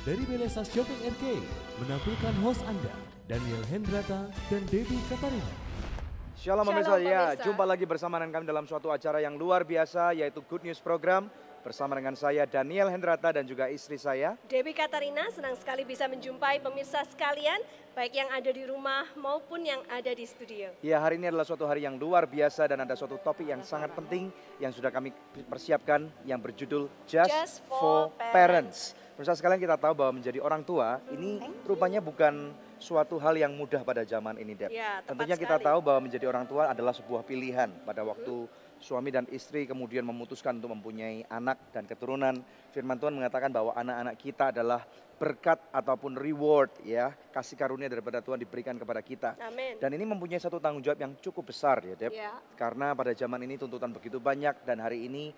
Dari Belesa Shopping RK menampilkan host Anda, Daniel Hendrata dan Debbie Katarina. Shalom pemirsa, ya jumpa lagi bersama dengan kami dalam suatu acara yang luar biasa yaitu Good News Program. Bersama dengan saya Daniel Hendrata dan juga istri saya Debbie Katarina. Senang sekali bisa menjumpai pemirsa sekalian, baik yang ada di rumah maupun yang ada di studio. Ya, hari ini adalah suatu hari yang luar biasa dan ada suatu topik yang sangat penting yang sudah kami persiapkan yang berjudul Just for Parents. Pemirsa sekalian, kita tahu bahwa menjadi orang tua ini rupanya bukan suatu hal yang mudah pada zaman ini, Deb. Ya, tentunya kita tahu bahwa menjadi orang tua adalah sebuah pilihan pada waktu suami dan istri kemudian memutuskan untuk mempunyai anak dan keturunan. Firman Tuhan mengatakan bahwa anak-anak kita adalah berkat ataupun reward, ya, kasih karunia daripada Tuhan diberikan kepada kita. Amin. Dan ini mempunyai satu tanggung jawab yang cukup besar, ya, Deb. Ya. Karena pada zaman ini tuntutan begitu banyak dan hari ini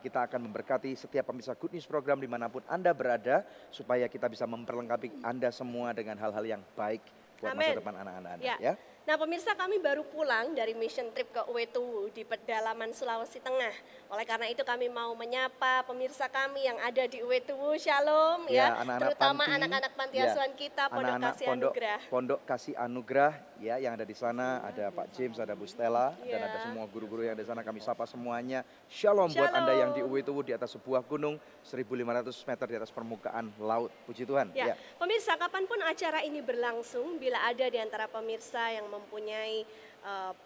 kita akan memberkati setiap pemirsa Good News Program dimanapun Anda berada supaya kita bisa memperlengkapi Anda semua dengan hal-hal yang baik buat masa depan anak-anak Anda. Ya. Nah pemirsa, kami baru pulang dari mission trip ke Uetuwu di pedalaman Sulawesi Tengah. Oleh karena itu kami mau menyapa pemirsa kami yang ada di Uetuwu. Shalom ya, terutama anak-anak panti asuhan kita, Pondok Kasih Anugerah. Pondok Kasih Anugerah ya, yang ada di sana ada Pak James, ada Bu Stella dan ada semua guru-guru yang ada di sana. Kami sapa semuanya. Shalom buat Anda yang di Uetuwu di atas sebuah gunung 1.500 meter di atas permukaan laut. Puji Tuhan. Ya. Pemirsa, kapanpun acara ini berlangsung, bila ada di antara pemirsa yang mempunyai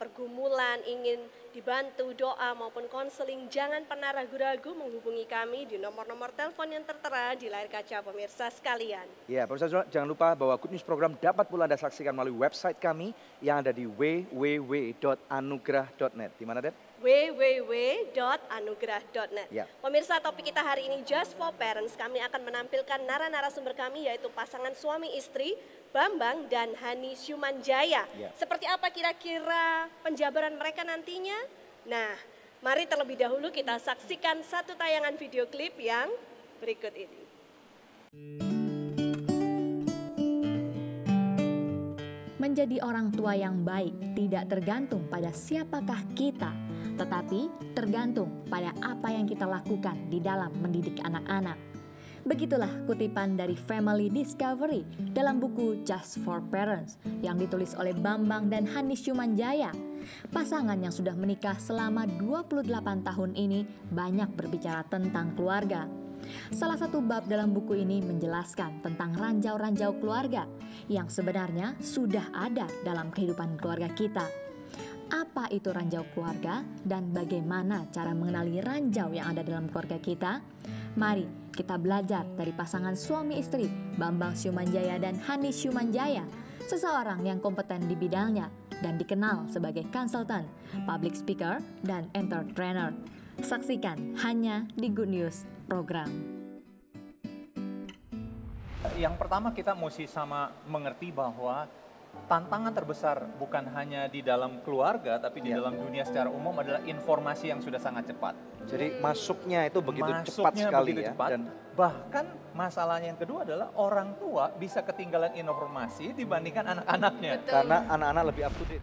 pergumulan, ingin dibantu doa maupun konseling, jangan pernah ragu-ragu menghubungi kami di nomor-nomor telepon yang tertera di layar kaca pemirsa sekalian. Ya, pemirsa jangan lupa bahwa Good News Program dapat pula Anda saksikan melalui website kami yang ada di www.anugerah.net. Di mana, Deb? www.anugerah.net. Pemirsa, topik kita hari ini Just for Parents. Kami akan menampilkan narasumber kami yaitu pasangan suami istri Bambang dan Hani Syumanjaya. Seperti apa kira-kira penjabaran mereka nantinya? Nah, mari terlebih dahulu kita saksikan satu tayangan video klip yang berikut ini. Menjadi orang tua yang baik tidak tergantung pada siapakah kita, tetapi tergantung pada apa yang kita lakukan di dalam mendidik anak-anak. Begitulah kutipan dari Family Discovery dalam buku Just for Parents yang ditulis oleh Bambang dan Hani Syumanjaya. Pasangan yang sudah menikah selama 28 tahun ini banyak berbicara tentang keluarga. Salah satu bab dalam buku ini menjelaskan tentang ranjau-ranjau keluarga yang sebenarnya sudah ada dalam kehidupan keluarga kita. Apa itu ranjau keluarga dan bagaimana cara mengenali ranjau yang ada dalam keluarga kita? Mari kita belajar dari pasangan suami istri Bambang Syumanjaya dan Hani Syumanjaya, seseorang yang kompeten di bidangnya dan dikenal sebagai konsultan, public speaker, dan entertainer. Saksikan hanya di Good News Program. Yang pertama kita mesti sama mengerti bahwa tantangan terbesar bukan hanya di dalam keluarga, tapi di dalam dunia secara umum adalah informasi yang sudah sangat cepat. Jadi masuknya itu begitu cepat sekali ya. Dan bahkan masalahnya yang kedua adalah orang tua bisa ketinggalan informasi dibandingkan anak-anaknya. Karena anak-anak lebih up to date.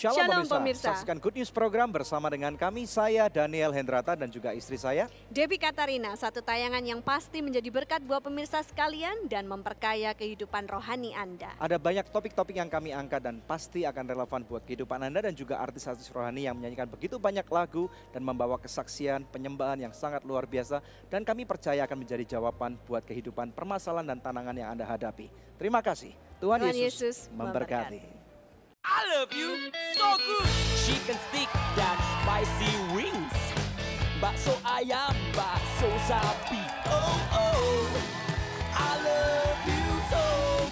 Shalom pemirsa. Saksikan Good News Program bersama dengan kami, saya Daniel Hendrata dan juga istri saya Debbie Katarina. Satu tayangan yang pasti menjadi berkat buat pemirsa sekalian dan memperkaya kehidupan rohani Anda. Ada banyak topik-topik yang kami angkat dan pasti akan relevan buat kehidupan Anda dan juga artis-artis rohani yang menyanyikan begitu banyak lagu dan membawa kesaksian, penyembahan yang sangat luar biasa. Dan kami percaya akan menjadi jawaban buat kehidupan, permasalahan dan tantangan yang Anda hadapi. Terima kasih. Tuhan Yesus memberkati. I love you so good. Chicken stick dan spicy wings. Bakso ayam, bakso sapi. Oh oh. I love you so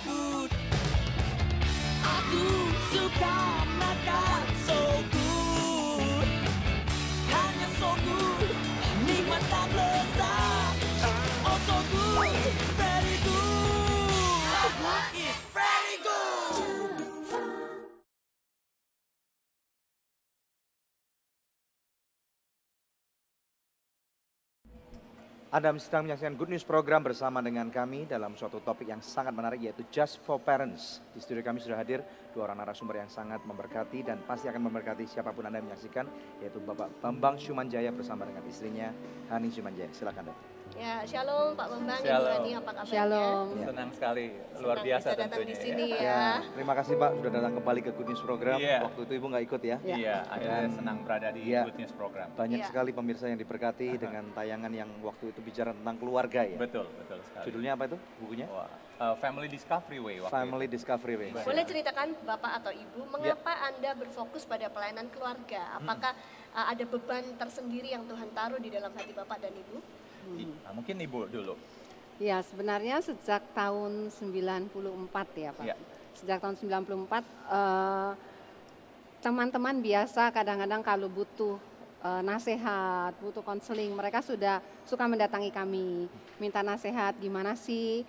good. Aku suka makan so good. Hanya so good. Nikmat dan lezat. Oh so good. Very good. It's very good. Anda sedang menyaksikan Good News program bersama dengan kami dalam suatu topik yang sangat menarik yaitu Just for Parents. Di studio kami sudah hadir dua orang narasumber yang sangat memberkati dan pasti akan memberkati siapapun Anda yang menyaksikan, yaitu Bapak Bambang Syumanjaya bersama dengan istrinya Hani Syumanjaya. Silakan, Dok. Ya, shalom Pak Bambang, Ibu Shalom. Hani, apa kabarnya? Shalom. Senang sekali, luar Senang biasa bisa datang tentunya. di sini Ya, ya. terima kasih Pak sudah datang kembali ke Good News program. Iya. Waktu itu Ibu nggak ikut ya. Iya, akhirnya Dan- senang berada di Iya. Good News program. Banyak Iya. sekali pemirsa yang diberkati dengan tayangan yang waktu itu bicara tentang keluarga ya. Betul, betul sekali. Judulnya apa itu bukunya? Wah, Family Discovery Way waktu Family itu. Discovery Way. Boleh ceritakan Bapak atau Ibu, mengapa Anda berfokus pada pelayanan keluarga? Apakah ada beban tersendiri yang Tuhan taruh di dalam hati Bapak dan Ibu? Nah, mungkin Ibu dulu. Ya, sebenarnya sejak tahun 94 ya Pak. Ya. Sejak tahun 94, teman-teman biasa kadang-kadang kalau butuh nasihat, butuh konseling, mereka sudah suka mendatangi kami, minta nasihat gimana sih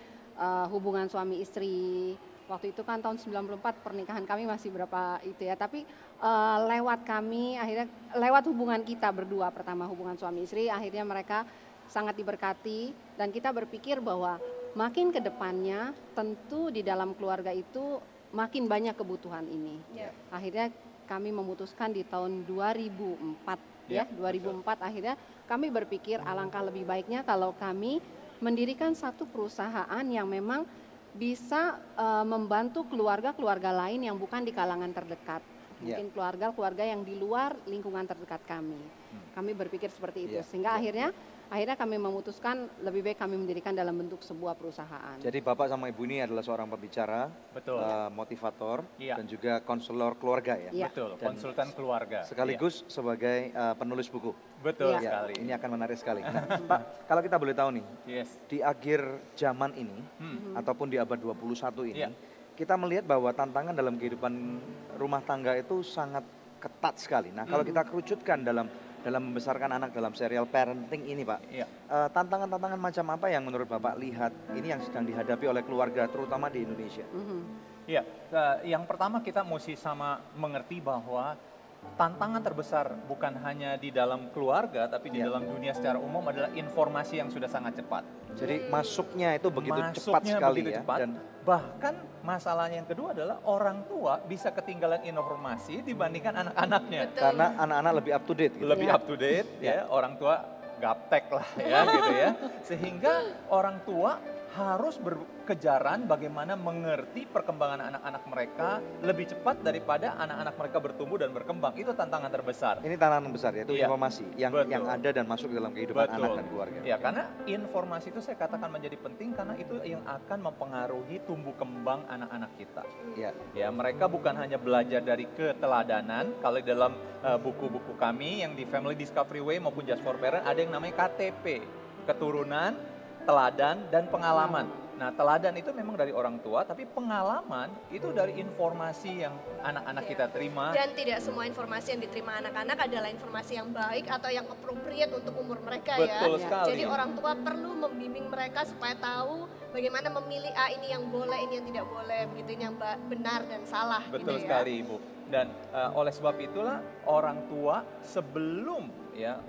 hubungan suami istri. Waktu itu kan tahun 94 pernikahan kami masih berapa itu ya, tapi lewat kami akhirnya lewat hubungan kita berdua, pertama hubungan suami istri, akhirnya mereka sangat diberkati dan kita berpikir bahwa makin ke depannya tentu di dalam keluarga itu makin banyak kebutuhan ini. Ya. Akhirnya kami memutuskan di tahun 2004 ya, 2004 akhirnya kami berpikir alangkah lebih baiknya kalau kami mendirikan satu perusahaan yang memang bisa membantu keluarga-keluarga lain yang bukan di kalangan terdekat. Mungkin keluarga-keluarga yang di luar lingkungan terdekat kami. Kami berpikir seperti itu sehingga akhirnya kami memutuskan lebih baik kami mendirikan dalam bentuk sebuah perusahaan. Jadi Bapak sama Ibu ini adalah seorang pembicara, Betul. motivator, Iya. dan juga konselor keluarga ya. Iya. Betul, Dan konsultan keluarga. Sekaligus sebagai penulis buku. Iya. Betul Iya. Ya, sekali. ini akan menarik sekali. Nah, Pak, kalau kita boleh tahu nih, Yes. di akhir zaman ini ataupun di abad 21 ini, Iya. kita melihat bahwa tantangan dalam kehidupan rumah tangga itu sangat ketat sekali. Nah, kalau kita kerucutkan dalam membesarkan anak dalam serial parenting ini, Pak, Iya. tantangan-tantangan macam apa yang menurut Bapak lihat ini yang sedang dihadapi oleh keluarga, terutama di Indonesia? Iya, yang pertama kita mesti sama mengerti bahwa tantangan terbesar bukan hanya di dalam keluarga, tapi di dalam dunia secara umum adalah informasi yang sudah sangat cepat. Jadi masuknya itu begitu cepat Masuknya sekali begitu ya. cepat, Dan bahkan masalahnya yang kedua adalah orang tua bisa ketinggalan informasi dibandingkan anak-anaknya. karena anak-anak lebih up to date gitu. Lebih up to date ya, orang tua gaptek lah ya gitu ya. Sehingga orang tua harus berkejaran bagaimana mengerti perkembangan anak-anak mereka lebih cepat daripada anak-anak mereka bertumbuh dan berkembang. Itu tantangan terbesar. Ini tantangan besar yaitu Iya. informasi yang Betul. ada dan masuk dalam kehidupan anak dan keluarga. Ya, karena informasi itu saya katakan menjadi penting karena itu yang akan mempengaruhi tumbuh kembang anak-anak kita. Ya. Ya, mereka bukan hanya belajar dari keteladanan. Kalau di dalam buku-buku kami yang di Family Discovery Way maupun Just for Parents ada yang namanya KTP, keturunan, teladan, dan pengalaman. Nah, teladan itu memang dari orang tua, tapi pengalaman itu dari informasi yang anak-anak kita terima. Dan tidak semua informasi yang diterima anak-anak adalah informasi yang baik atau yang appropriate untuk umur mereka Betul ya. sekali. Jadi orang tua perlu membimbing mereka supaya tahu bagaimana memilih ini yang boleh, ini yang tidak boleh, begitu ini yang benar dan salah. Betul gitu ya. sekali, Ibu. Dan oleh sebab itulah orang tua sebelum ya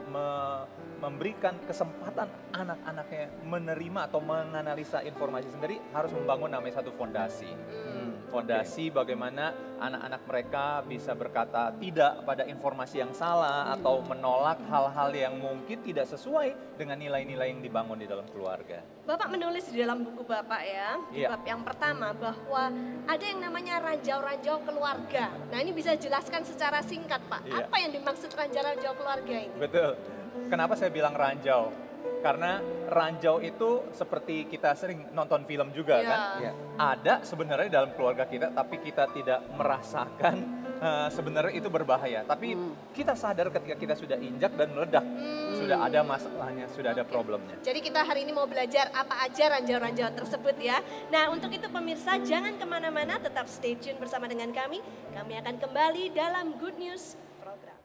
memberikan kesempatan anak-anaknya menerima atau menganalisa informasi sendiri harus membangun namanya satu fondasi. Fondasi bagaimana anak-anak mereka bisa berkata tidak pada informasi yang salah atau menolak hal-hal yang mungkin tidak sesuai dengan nilai-nilai yang dibangun di dalam keluarga. Bapak menulis di dalam buku Bapak ya, di Iya. bab yang pertama bahwa ada yang namanya ranjau-ranjau keluarga. Nah ini bisa jelaskan secara singkat Pak, Iya. apa yang dimaksud ranjau-ranjau keluarga ini? Betul. Kenapa saya bilang ranjau? Karena ranjau itu seperti kita sering nonton film juga Iya. kan. Ya. Ada sebenarnya dalam keluarga kita, tapi kita tidak merasakan sebenarnya itu berbahaya. Tapi kita sadar ketika kita sudah injak dan meledak, sudah ada masalahnya, sudah ada problemnya. Jadi kita hari ini mau belajar apa aja ranjau-ranjau tersebut ya. Nah untuk itu pemirsa jangan kemana-mana, tetap stay tune bersama dengan kami. Kami akan kembali dalam Good News program.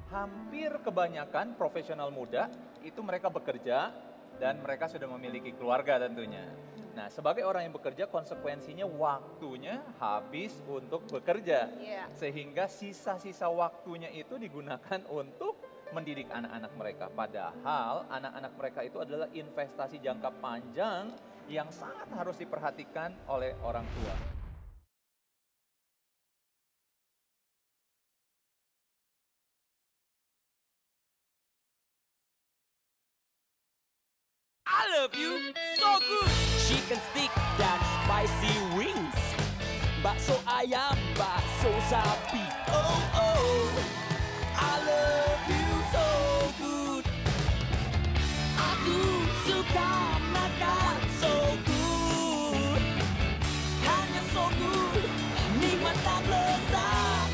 Hampir kebanyakan profesional muda itu mereka bekerja dan mereka sudah memiliki keluarga tentunya. Nah, sebagai orang yang bekerja konsekuensinya waktunya habis untuk bekerja. Iya. Sehingga sisa-sisa waktunya itu digunakan untuk mendidik anak-anak mereka. Padahal anak-anak mereka itu adalah investasi jangka panjang yang sangat harus diperhatikan oleh orang tua. I love you so good. Chicken stick dan spicy wings. Bakso ayam, bakso sapi. Oh oh. I love you so good. Aku suka makan so good. Hanya so good. Nikmat tak lezat.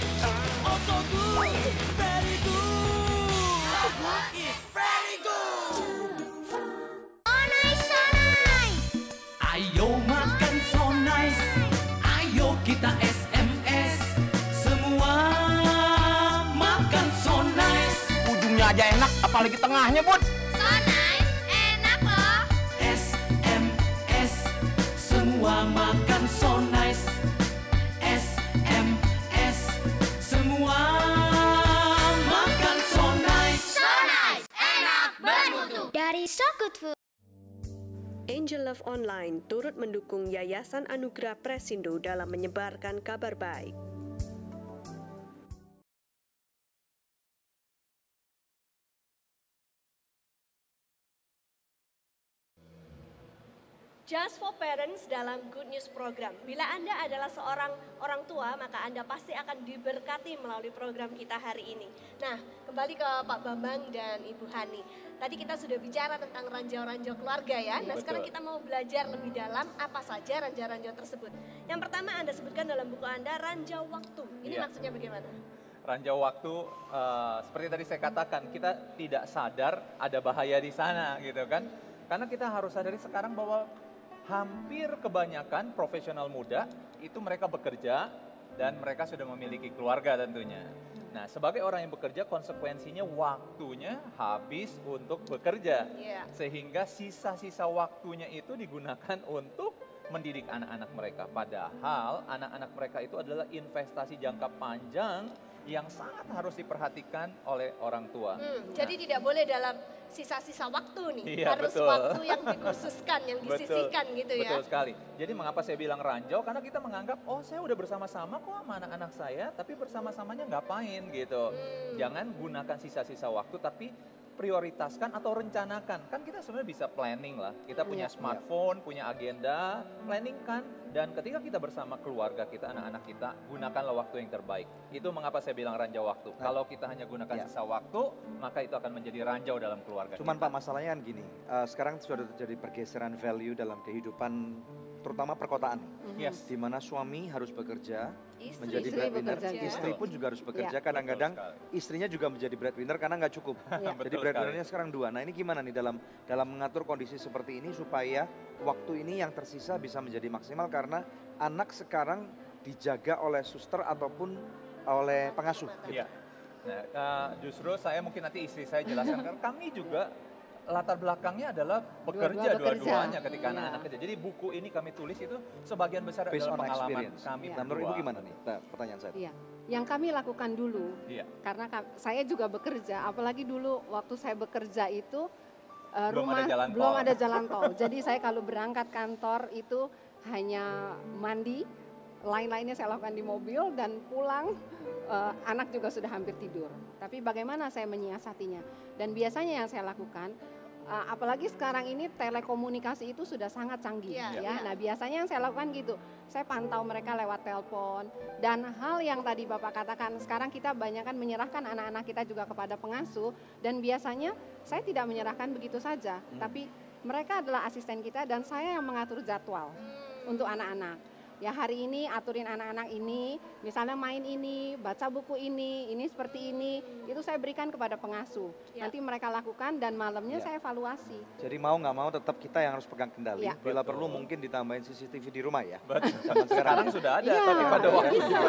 Oh so good. Very good. It's very good. Ayo makan so nice, ayo kita SMS, semua makan so nice. Ujungnya aja enak, apalagi tengahnya, Bud. So nice, enak loh. SMS, semua makan so nice. SMS, semua makan so nice. So nice, enak, bermutu. Dari So Good Food. Angel Love Online turut mendukung Yayasan Anugerah Presindo dalam menyebarkan kabar baik. Just for Parents dalam Good News Program. Bila Anda adalah seorang orang tua, maka Anda pasti akan diberkati melalui program kita hari ini. Nah, kembali ke Pak Bambang dan Ibu Hani. Tadi kita sudah bicara tentang ranjau-ranjau keluarga ya. Nah, sekarang kita mau belajar lebih dalam apa saja ranjau-ranjau tersebut. Yang pertama Anda sebutkan dalam buku Anda, ranjau waktu. Ini maksudnya bagaimana? Ranjau waktu, seperti tadi saya katakan, kita tidak sadar ada bahaya di sana gitu kan. Karena kita harus sadari sekarang bahwa hampir kebanyakan profesional muda itu mereka bekerja dan mereka sudah memiliki keluarga tentunya. Nah, sebagai orang yang bekerja, konsekuensinya waktunya habis untuk bekerja. Sehingga sisa-sisa waktunya itu digunakan untuk mendidik anak-anak mereka. Padahal anak-anak mereka itu adalah investasi jangka panjang yang sangat harus diperhatikan oleh orang tua. Jadi tidak boleh dalam sisa-sisa waktu nih, Iya, harus betul. waktu yang dikhususkan, yang disisihkan gitu ya. Betul sekali. Jadi mengapa saya bilang ranjau? Karena kita menganggap, oh saya udah bersama-sama kok sama anak-anak saya, tapi bersama-samanya ngapain gitu. Jangan gunakan sisa-sisa waktu, tapi prioritaskan atau rencanakan. Kan kita sebenarnya bisa planning lah. Kita punya smartphone, punya agenda, planning kan. Dan ketika kita bersama keluarga kita, anak-anak kita, gunakanlah waktu yang terbaik. Itu mengapa saya bilang ranjau waktu. Kalau kita hanya gunakan sisa waktu, maka itu akan menjadi ranjau dalam keluarga Cuman kita. Pak, masalahnya kan gini, sekarang sudah terjadi pergeseran value dalam kehidupan, terutama perkotaan. Yes. Di mana suami harus bekerja, Istri. menjadi Istri breadwinner, bekerja juga. istri pun juga harus bekerja. Kadang-kadang Betul istrinya juga menjadi breadwinner karena nggak cukup. Jadi Betul breadwinnernya sekarang 2. Nah, ini gimana nih dalam mengatur kondisi seperti ini supaya waktu ini yang tersisa bisa menjadi maksimal, karena anak sekarang dijaga oleh suster ataupun oleh pengasuh. Gitu. Iya. Nah, justru saya mungkin nanti istri saya jelaskan, karena kami juga latar belakangnya adalah bekerja Dua-dua dua-duanya bekerja. ketika Iya. anak-anak kerja. Jadi buku ini kami tulis itu sebagian besar Based adalah on pengalaman experience. kami Nah, menurut Ibu berdua. gimana nih? Pertanyaan saya. Iya, yang kami lakukan dulu, Iya. karena saya juga bekerja, apalagi dulu waktu saya bekerja itu Belum rumah ada jalan belum tol. ada jalan tol. Jadi saya kalau berangkat kantor itu hanya mandi, lain-lainnya saya lakukan di mobil, dan pulang anak juga sudah hampir tidur. Tapi bagaimana saya menyiasatinya? Dan biasanya yang saya lakukan, apalagi sekarang ini telekomunikasi itu sudah sangat canggih ya. Nah, biasanya yang saya lakukan gitu, saya pantau mereka lewat telepon, dan hal yang tadi Bapak katakan, sekarang kita banyak kan menyerahkan anak-anak kita juga kepada pengasuh, dan biasanya saya tidak menyerahkan begitu saja, tapi mereka adalah asisten kita dan saya yang mengatur jadwal untuk anak-anak. Ya, hari ini aturin anak-anak ini, misalnya main ini, baca buku ini seperti ini, itu saya berikan kepada pengasuh. Nanti mereka lakukan dan malamnya saya evaluasi. Jadi mau nggak mau tetap kita yang harus pegang kendali. Iya. Bila Betul. perlu mungkin ditambahin CCTV di rumah ya. Betul. Zaman Sekarang sudah ada, Iya. tapi pada waktu Bisa.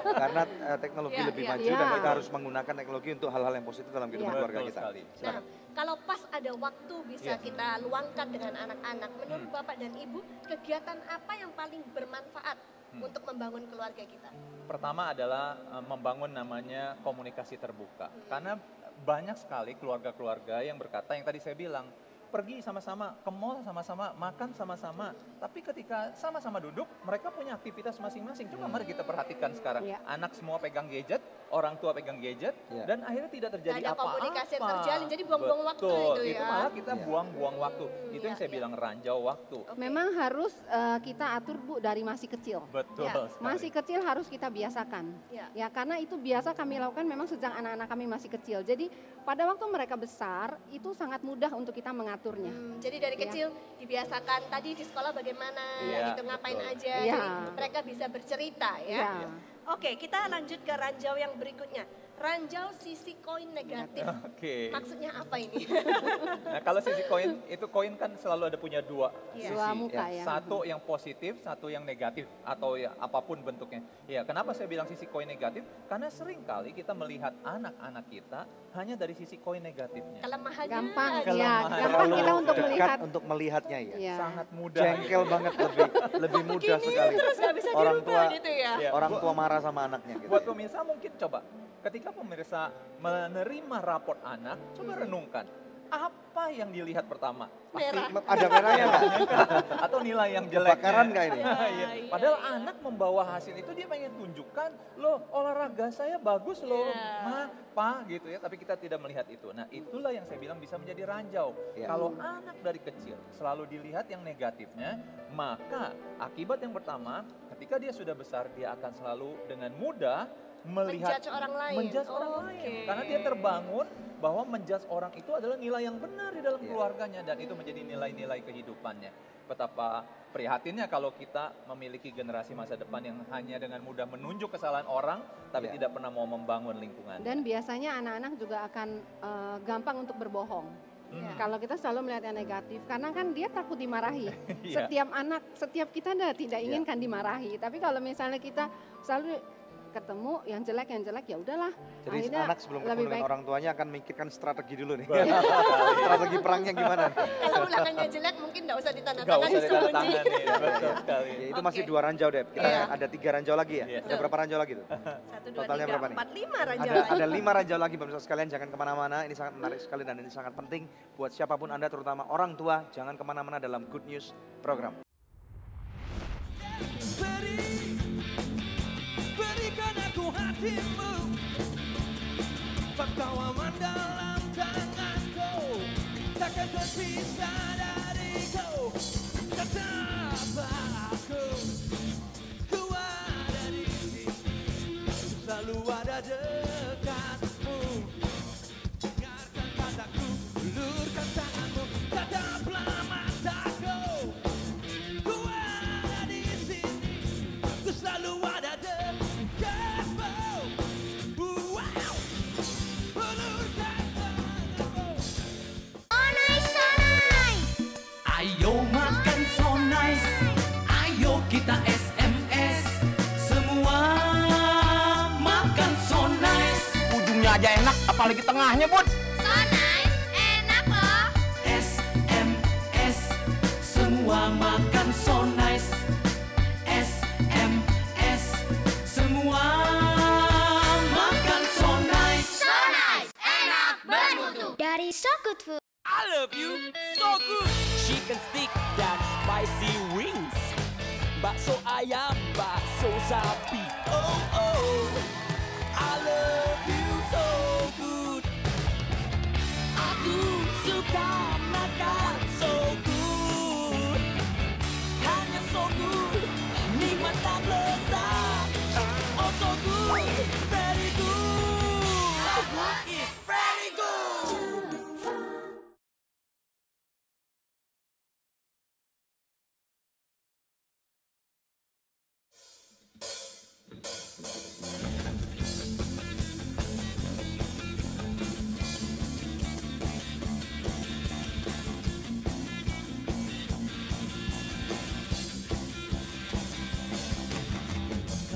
Karena teknologi lebih maju dan Iya. kita harus menggunakan teknologi untuk hal-hal yang positif dalam kehidupan Iya. keluarga Betul kita. sekali. Nah, kalau pas ada waktu bisa Iya. kita luangkan dengan anak-anak, menurut Bapak dan Ibu, kegiatan apa yang paling bermanfaat untuk membangun keluarga kita? Pertama adalah membangun namanya komunikasi terbuka. Karena banyak sekali keluarga-keluarga yang berkata yang tadi saya bilang, pergi sama-sama, ke mall sama-sama, makan sama-sama. Tapi ketika sama-sama duduk, mereka punya aktivitas masing-masing. Coba mari kita perhatikan sekarang. Anak semua pegang gadget, orang tua pegang gadget, dan akhirnya tidak terjadi ada apa-apa. komunikasi yang terjalin, jadi buang-buang waktu itu ya. Itu malah kita buang-buang waktu. Itu yang saya bilang ranjau waktu. Memang harus kita atur Bu dari masih kecil. Betul sekali. Masih kecil harus kita biasakan. Ya karena itu biasa kami lakukan memang sejak anak-anak kami masih kecil. Jadi pada waktu mereka besar itu sangat mudah untuk kita mengaturnya. Jadi dari kecil dibiasakan tadi di sekolah bagaimana, gitu ngapain aja, Iya. jadi mereka bisa bercerita ya. Oke, kita lanjut ke ranjau yang berikutnya. Ranjau sisi koin negatif. Oke. Maksudnya apa ini? Nah kalau sisi koin, itu koin kan selalu ada punya dua sisi. Dua muka ya. Satu yang positif, satu yang negatif. Atau ya apapun bentuknya. Ya kenapa saya bilang sisi koin negatif? Karena sering kali kita melihat anak-anak kita hanya dari sisi koin negatifnya. Kelemahannya. Gampang aja. ya, gampang kita untuk dekat melihat. untuk melihatnya ya. Sangat mudah. Jengkel banget, lebih mudah Begini, sekali. terus nggak bisa Orang dirubah tua, gitu ya. orang tua marah sama anaknya. Gitu. Buat pemirsa mungkin coba, ketika pemirsa menerima raport anak, coba renungkan. Apa yang dilihat pertama? Merah. Ada merahnya nggak? Atau nilai yang jelek? Kebakaran nggak ini? Iya. Padahal anak membawa hasil itu dia pengen tunjukkan, loh olahraga saya bagus loh, ma, pa gitu ya. Tapi kita tidak melihat itu. Nah itulah yang saya bilang bisa menjadi ranjau. Kalau anak dari kecil selalu dilihat yang negatifnya, maka akibat yang pertama, ketika dia sudah besar dia akan selalu dengan mudah melihat Menjudge orang lain. menjudge orang lain. Karena dia terbangun bahwa menjudge orang itu adalah nilai yang benar di dalam keluarganya dan itu menjadi nilai-nilai kehidupannya. Betapa prihatinnya kalau kita memiliki generasi masa depan yang hanya dengan mudah menunjuk kesalahan orang tapi tidak pernah mau membangun lingkungan. Dan biasanya anak-anak juga akan gampang untuk berbohong. Kalau kita selalu melihat yang negatif, karena kan dia takut dimarahi. Setiap kita tidak inginkan dimarahi. Tapi kalau misalnya kita selalu ketemu yang jelek ya udahlah. Jadi akhirnya anak sebelum ketemu dengan orang tuanya akan mikirkan strategi dulu nih. Betul. Strategi perangnya gimana? Kalau ulangnya jelek mungkin nggak usah Nggak ditandatangani usah sembunyi. ditandatangani, betul sekali. Ya, itu masih 2 ranjau deh. Kita ada 3 ranjau lagi ya. Ada berapa ranjau lagi tuh? 1, 2, Totalnya 3, berapa nih? 4, 5 ranjau Ada 5 ranjau lagi pemirsa sekalian, jangan kemana-mana. Ini sangat menarik sekali dan ini sangat penting buat siapapun Anda, terutama orang tua. Jangan kemana-mana dalam Good News program. Berikan aku hatimu, perkawaman dalam tanganku, takkan terpisah dariku. Tetaplah ku ada di sini, selalu ada dekatmu. Dengarkan kataku, ulurkan tanganmu, tataplah mataku. Ku ada di sini, ku selalu ada dekatmu. Wow, ulurkan tanganmu. Ayo makan so nice, ayo kita SMS, semua makan so nice. Ujungnya aja enak, apalagi tengahnya, Bud. So nice, enak loh. SMS, semua makan so nice. SMS, semua makan so nice. So nice, enak bermutu. Dari So Good Food. I love you so good. Chicken stick dan spicy wings, bakso ayam, bakso sapi. Oh oh, I love you so good. Aku suka makan so good, hanya so good, nikmat dan lezat. Oh so good, very good. Aku is very good.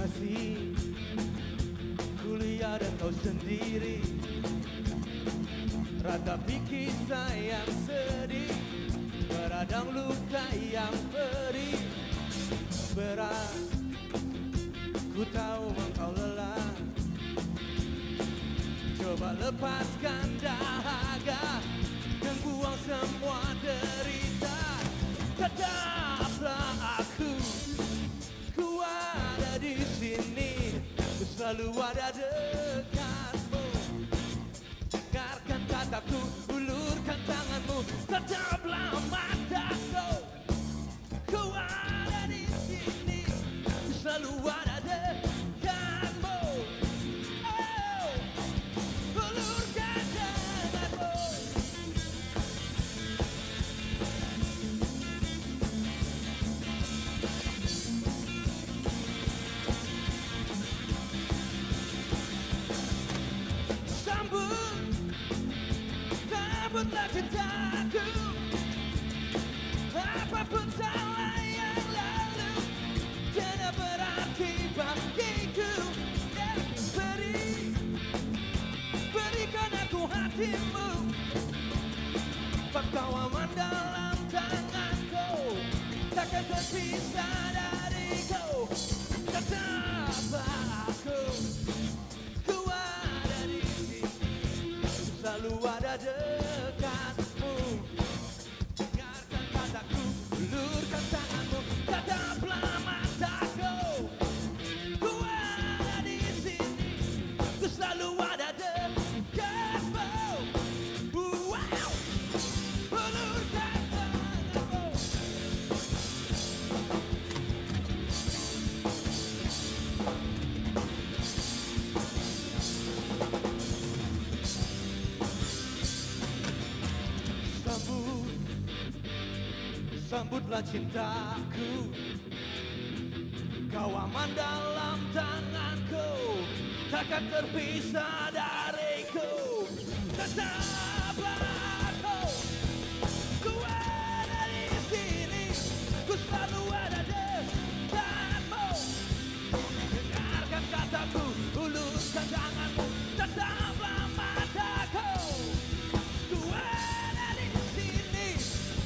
Kasih kuliah dan kau sendiri, ratapi kisah yang sedih, beradang luka yang perih, berat. Ku tahu engkau lelah, coba Coba lepaskan dahaga dan buang semua derita. Tetaplah aku, ku ada di sini, ku selalu ada dekatmu. Dengarkan kataku, ulurkan tanganmu, tetaplah mataku. Ku ada di sini, ku selalu ada dekatmu. Oh, ulurkan tanganmu. Sambutlah cintaku, apapun salah yang lalu tidak berarti bagiku. Berikan aku hatimu, pengkawaman dalam tanganku, takkan terpisah dariku. Tetaplah aku, ku ada di sini, selalu ada dekatmu. Dengarkan kataku, ulurkan tanganmu, tetaplah mataku. Ku ada di sini, ku selalu ada dekatmu. Wow, ulurkan tanganmu. Sambutlah cintaku, kau aman dalam tanganku, takkan terpisah dariku. Tetaplah aku, ku ada di sini, ku selalu ada dekatmu. Dengarkan kataku, ulurkan tanganmu, tetaplah mataku. Ku ada di sini,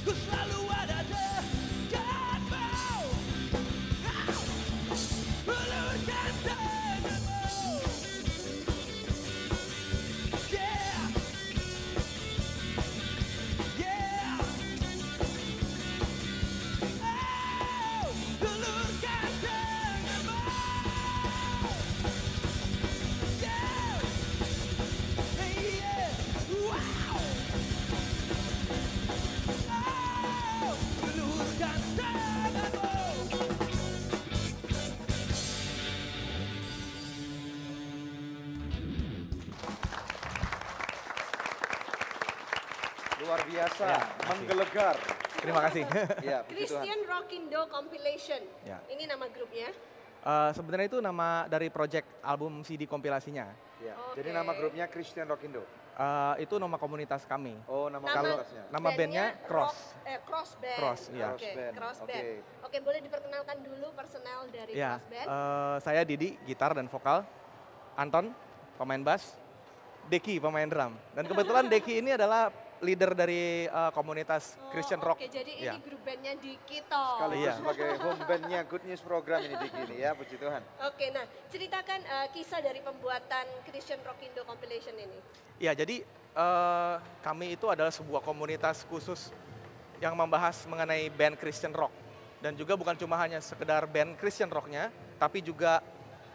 ku selalu ada dekatmu. Ulurkan tanganmu. Yeah. Yeah. Oh, ulurkan tanganmu. Yeah. Yeah. Wow. Oh, ulurkan tanganmu. Luar biasa, Ya, menggelegar. Terima kasih. Ya, puji Tuhan. Christian Rockindo Compilation. Ya. Ini nama grupnya. Sebenarnya itu nama dari project album CD kompilasinya. Ya, Oke. jadi nama grupnya Christian Rockindo. Itu nama komunitas kami. Oh, nama Nama- komunitasnya. Nama bandnya Cross. Cross Band. Cross, iya. Oke, Cross Band. Cross Oke. Band. Oke, boleh diperkenalkan dulu personel dari Ya, Cross Band. saya Didi, gitar dan vokal. Anton, pemain bass. Deki, pemain drum. Dan kebetulan Deki ini adalah leader dari komunitas Christian Rock. Oke, jadi Ya. ini grup bandnya Dikito. Sekaligus Iya. sebagai home bandnya Good News program ini Diki ini ya, puji Tuhan. Oke, nah ceritakan kisah dari pembuatan Christian Rockindo Compilation ini. Ya, jadi kami itu adalah sebuah komunitas khusus yang membahas mengenai band Christian Rock. Dan juga bukan cuma hanya sekedar band Christian Rocknya, tapi juga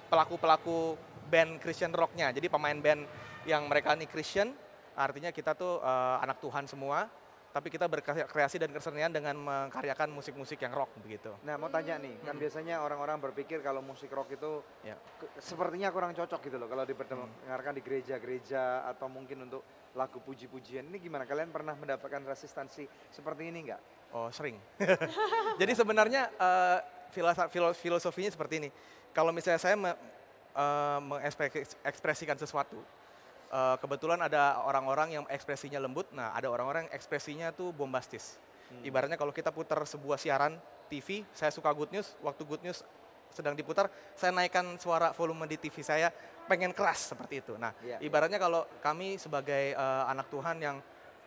pelaku-pelaku band Christian Rocknya. Jadi pemain band yang mereka ini Christian, artinya kita tuh anak Tuhan semua, tapi kita berkreasi dan kesenian dengan mengkaryakan musik-musik yang rock begitu. Nah, mau tanya nih, kan biasanya orang-orang berpikir kalau musik rock itu Ya. sepertinya kurang cocok gitu loh kalau diperdengarkan di gereja-gereja atau mungkin untuk lagu puji-pujian. Ini gimana? Kalian pernah mendapatkan resistansi seperti ini nggak? Oh, sering. Jadi sebenarnya filosofinya seperti ini. Kalau misalnya saya mengekspresikan sesuatu, kebetulan ada orang-orang yang ekspresinya lembut, nah ada orang-orang yang ekspresinya tuh bombastis. Ibaratnya kalau kita putar sebuah siaran TV, saya suka Good News, waktu Good News sedang diputar, saya naikkan suara volume di TV saya, pengen keras seperti itu. Nah, ibaratnya kalau kami sebagai anak Tuhan yang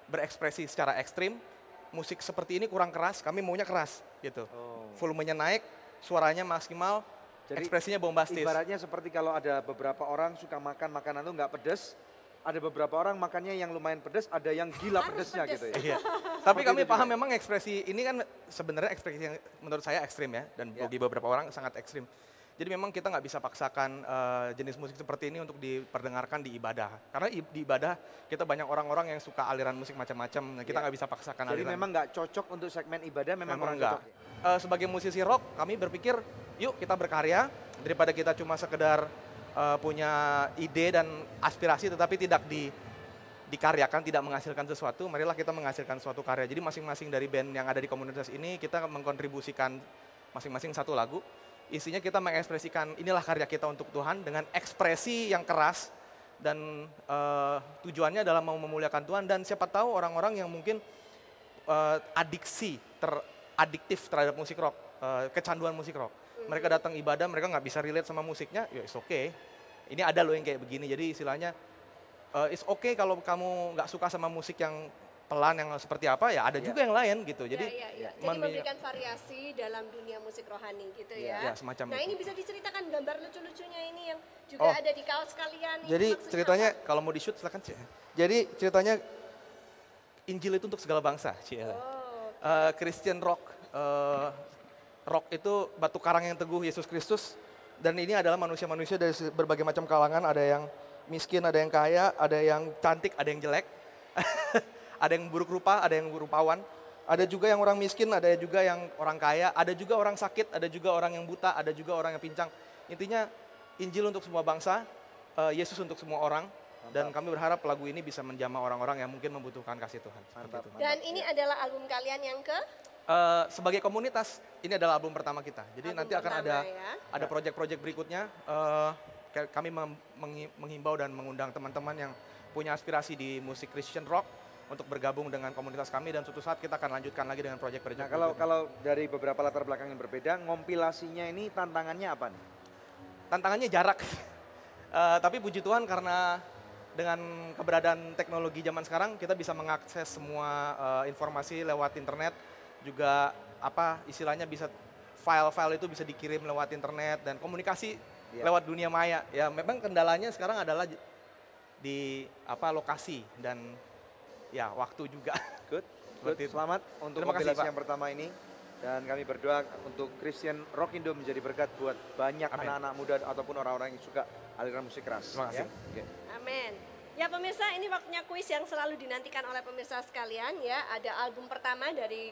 berekspresi secara ekstrim, musik seperti ini kurang keras, kami maunya keras gitu. Volumenya naik, suaranya maksimal, Jadi, ekspresinya bombastis. Ibaratnya seperti kalau ada beberapa orang suka makan makanan itu nggak pedas, ada beberapa orang makannya yang lumayan pedas, ada yang gila pedesnya gitu ya. Iya. Tapi Seperti kami itu paham juga. memang ekspresi ini kan sebenarnya ekspresi yang menurut saya ekstrim ya, dan bagi beberapa orang sangat ekstrim. Jadi memang kita nggak bisa paksakan jenis musik seperti ini untuk diperdengarkan di ibadah. Karena di ibadah kita banyak orang-orang yang suka aliran musik macam-macam, kita nggak bisa paksakan Jadi aliran. memang nggak cocok untuk segmen ibadah, memang kurang enggak. cocok. Sebagai musisi rock, kami berpikir yuk kita berkarya daripada kita cuma sekedar punya ide dan aspirasi tetapi tidak dikaryakan, tidak menghasilkan sesuatu. Marilah kita menghasilkan suatu karya. Jadi masing-masing dari band yang ada di komunitas ini kita mengkontribusikan masing-masing satu lagu. Isinya kita mengekspresikan inilah karya kita untuk Tuhan dengan ekspresi yang keras dan tujuannya adalah mau memuliakan Tuhan. Dan siapa tahu orang-orang yang mungkin adiktif terhadap musik rock, kecanduan musik rock. Mereka datang ibadah, mereka nggak bisa relate sama musiknya, ya it's okay. Ini ada loh yang kayak begini, jadi istilahnya it's okay kalau kamu nggak suka sama musik yang pelan, yang seperti apa, ya ada juga yang lain gitu. Jadi, Jadi memberikan variasi dalam dunia musik rohani gitu ya. Ya, semacam nah itu. ini bisa diceritakan gambar lucu-lucunya ini yang juga ada di kaos kalian. Ini Jadi maksudnya ceritanya apa? kalau mau di-shoot silakan Cie. Jadi ceritanya Injil itu untuk segala bangsa, Cie. Christian rock, rock itu batu karang yang teguh Yesus Kristus, dan ini adalah manusia-manusia dari berbagai macam kalangan, ada yang miskin, ada yang kaya, ada yang cantik, ada yang jelek, ada yang buruk rupa, ada yang rupawan, ada juga yang orang miskin, ada juga yang orang kaya, ada juga orang sakit, ada juga orang yang buta, ada juga orang yang pincang. Intinya Injil untuk semua bangsa, Yesus untuk semua orang, dan kami berharap lagu ini bisa menjamah orang-orang yang mungkin membutuhkan kasih Tuhan. Seperti itu. Dan ini adalah album kalian yang ke? Sebagai komunitas, ini adalah album pertama kita. Jadi Album nanti akan pertama, ada proyek-proyek berikutnya. Kami menghimbau dan mengundang teman-teman yang punya aspirasi di musik Christian rock untuk bergabung dengan komunitas kami, dan suatu saat kita akan lanjutkan lagi dengan proyek-proyek. Nah, kalau dari beberapa latar belakang yang berbeda, ngompilasinya ini tantangannya apa nih? Tantangannya jarak. Tapi puji Tuhan karena dengan keberadaan teknologi zaman sekarang kita bisa mengakses semua informasi lewat internet. Juga istilahnya bisa file-file itu bisa dikirim lewat internet dan komunikasi lewat dunia maya. Ya memang kendalanya sekarang adalah di lokasi dan ya waktu juga. Good. Selamat untuk Terima kasih, kompilasi Pak. yang pertama ini. Dan kami berdoa untuk Christian Rock Indo menjadi berkat buat banyak anak-anak muda ataupun orang-orang yang suka aliran musik keras. Terima kasih. Ya. Amin. Ya pemirsa, ini waktunya kuis yang selalu dinantikan oleh pemirsa sekalian ya. Ada album pertama dari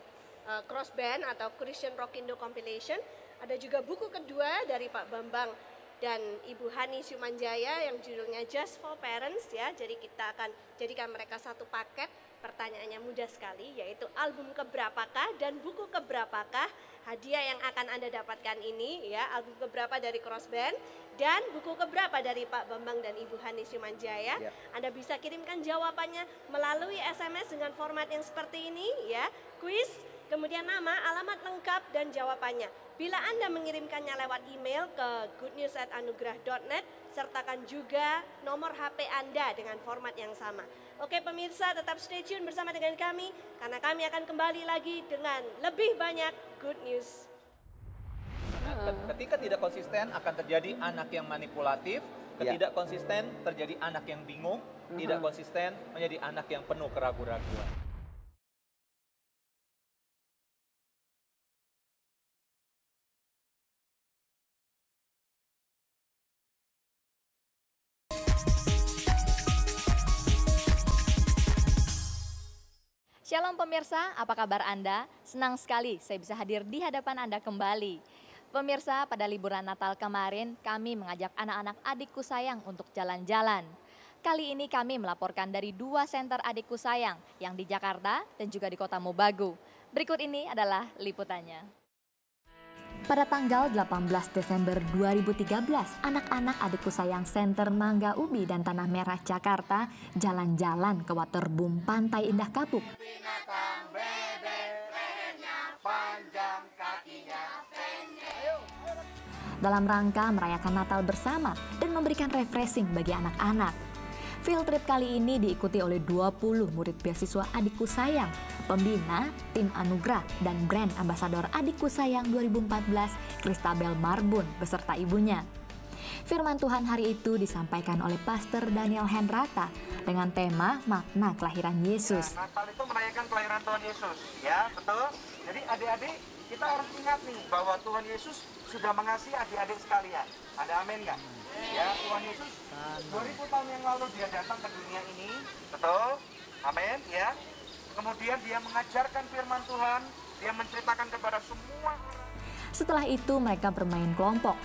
Cross Band atau Christian Rock Indo Compilation. Ada juga buku kedua dari Pak Bambang dan Ibu Hani Syumanjaya yang judulnya Just for Parents ya. Jadi kita akan jadikan mereka satu paket. Pertanyaannya mudah sekali, yaitu album keberapakah dan buku keberapakah hadiah yang akan Anda dapatkan ini ya. Album keberapa dari Cross Band dan buku keberapa dari Pak Bambang dan Ibu Hani Syumanjaya. Anda bisa kirimkan jawabannya melalui SMS dengan format yang seperti ini ya. Kuis, kemudian nama, alamat lengkap dan jawabannya. Bila Anda mengirimkannya lewat email ke goodnews@anugerah.net, sertakan juga nomor HP Anda dengan format yang sama. Oke pemirsa, tetap stay tune bersama dengan kami karena kami akan kembali lagi dengan lebih banyak good news. Ketika tidak konsisten akan terjadi anak yang manipulatif, ketidak konsisten terjadi anak yang bingung, tidak konsisten menjadi anak yang penuh keraguan-raguan. Shalom pemirsa, apa kabar Anda? Senang sekali saya bisa hadir di hadapan Anda kembali. Pemirsa, pada liburan Natal kemarin kami mengajak anak-anak adikku sayang untuk jalan-jalan. Kali ini kami melaporkan dari 2 senter adikku sayang yang di Jakarta dan juga di Kota Mobagu. Berikut ini adalah liputannya. Pada tanggal 18 Desember 2013, anak-anak adikku sayang Senter Mangga Ubi dan Tanah Merah Jakarta jalan-jalan ke waterboom Pantai Indah Kapuk. Dalam rangka merayakan Natal bersama dan memberikan refreshing bagi anak-anak. Field trip kali ini diikuti oleh 20 murid beasiswa Adikku Sayang, pembina, tim Anugerah, dan brand ambasador Adikku Sayang 2014, Christabel Marbun beserta ibunya. Firman Tuhan hari itu disampaikan oleh Pastor Daniel Hendrata dengan tema makna kelahiran Yesus. Natal itu merayakan kelahiran Tuhan Yesus, ya betul. Jadi adik-adik kita harus ingat nih bahwa Tuhan Yesus sudah mengasihi adik-adik sekalian. Ada amin nggak? Ya, Tuhan Yesus 2000 tahun yang lalu dia datang ke dunia ini, betul? Amin, ya. Kemudian dia mengajarkan firman Tuhan, dia menceritakan kepada semua orang. Setelah itu mereka bermain kelompok.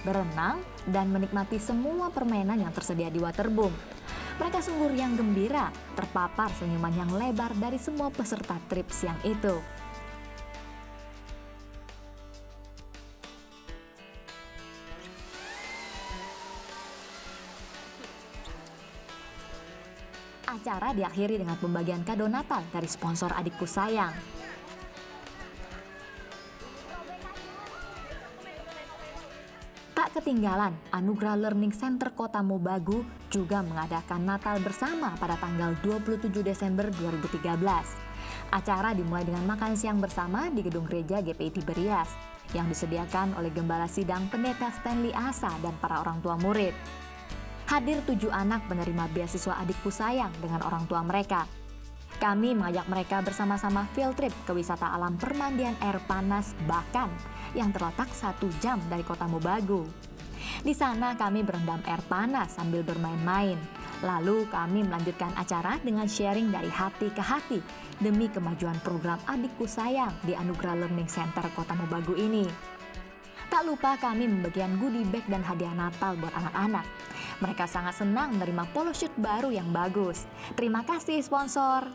Berenang dan menikmati semua permainan yang tersedia di waterboom. Mereka sungguh riang gembira, terpapar senyuman yang lebar dari semua peserta trip siang itu. Acara diakhiri dengan pembagian kado Natal dari sponsor Adikku Sayang. Tak ketinggalan, Anugerah Learning Center Kota Mobagu juga mengadakan Natal bersama pada tanggal 27 Desember 2013. Acara dimulai dengan makan siang bersama di gedung gereja GPI Tiberias yang disediakan oleh Gembala Sidang Pendeta Stanley Asa dan para orang tua murid. Hadir 7 anak penerima beasiswa Adikku Sayang dengan orang tua mereka. Kami mengajak mereka bersama-sama field trip ke wisata alam permandian air panas Bakan yang terletak 1 jam dari kota Mobagu. Di sana kami berendam air panas sambil bermain-main. Lalu kami melanjutkan acara dengan sharing dari hati ke hati demi kemajuan program Adikku Sayang di Anugerah Learning Center Kota Mobagu ini. Tak lupa kami membagikan goodie bag dan hadiah Natal buat anak-anak. Mereka sangat senang menerima polo shoot baru yang bagus. Terima kasih sponsor.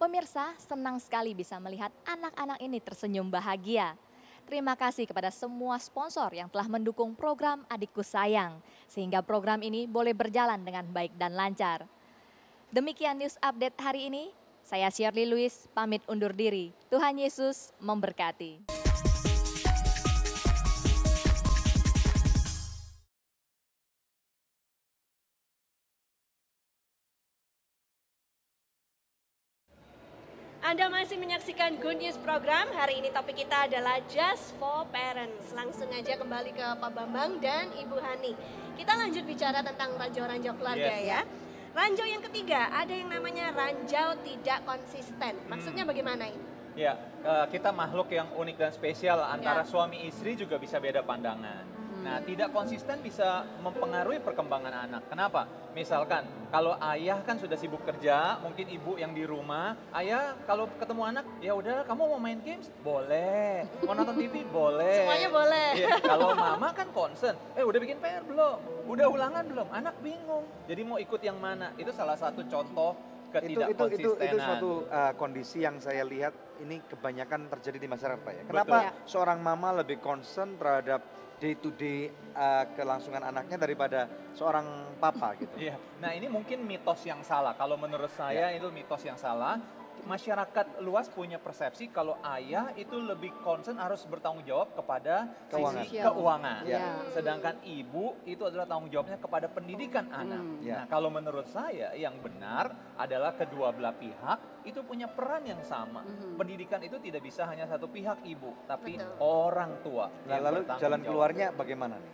Pemirsa, senang sekali bisa melihat anak-anak ini tersenyum bahagia. Terima kasih kepada semua sponsor yang telah mendukung program Adikku Sayang, sehingga program ini boleh berjalan dengan baik dan lancar. Demikian news update hari ini, saya Shirley Louis pamit undur diri. Tuhan Yesus memberkati. Anda masih menyaksikan Good News Program. Hari ini topik kita adalah Just for Parents. Langsung aja kembali ke Pak Bambang dan Ibu Hani. Kita lanjut bicara tentang ranjau-ranjau keluarga ya. Ranjau yang ketiga, ada yang namanya ranjau tidak konsisten. Maksudnya bagaimana ini? Ya, kita makhluk yang unik dan spesial. Antara suami istri juga bisa beda pandangan. Nah, tidak konsisten bisa mempengaruhi perkembangan anak. Kenapa? Misalkan, kalau ayah kan sudah sibuk kerja, mungkin ibu yang di rumah, ayah kalau ketemu anak, ya udah kamu mau main games? Boleh. Mau nonton TV? Boleh. Semuanya boleh. Ya, kalau mama kan concern, udah bikin PR belum? Udah ulangan belum? Anak bingung. Jadi mau ikut yang mana? Itu salah satu contoh ketidakkonsistenan. Itu suatu kondisi yang saya lihat ini kebanyakan terjadi di masyarakat Pak ya. Kenapa seorang mama lebih concern terhadap day to day kelangsungan anaknya daripada seorang papa gitu. Iya. Nah, ini mungkin mitos yang salah. Kalau menurut saya itu mitos yang salah. Masyarakat luas punya persepsi kalau ayah itu lebih concern harus bertanggung jawab kepada sisi keuangan. Sedangkan ibu itu adalah tanggung jawabnya kepada pendidikan anak. Nah, kalau menurut saya yang benar adalah kedua belah pihak itu punya peran yang sama. Pendidikan itu tidak bisa hanya satu pihak ibu, tapi orang tua. Nah, lalu jalan keluarnya bagaimana nih?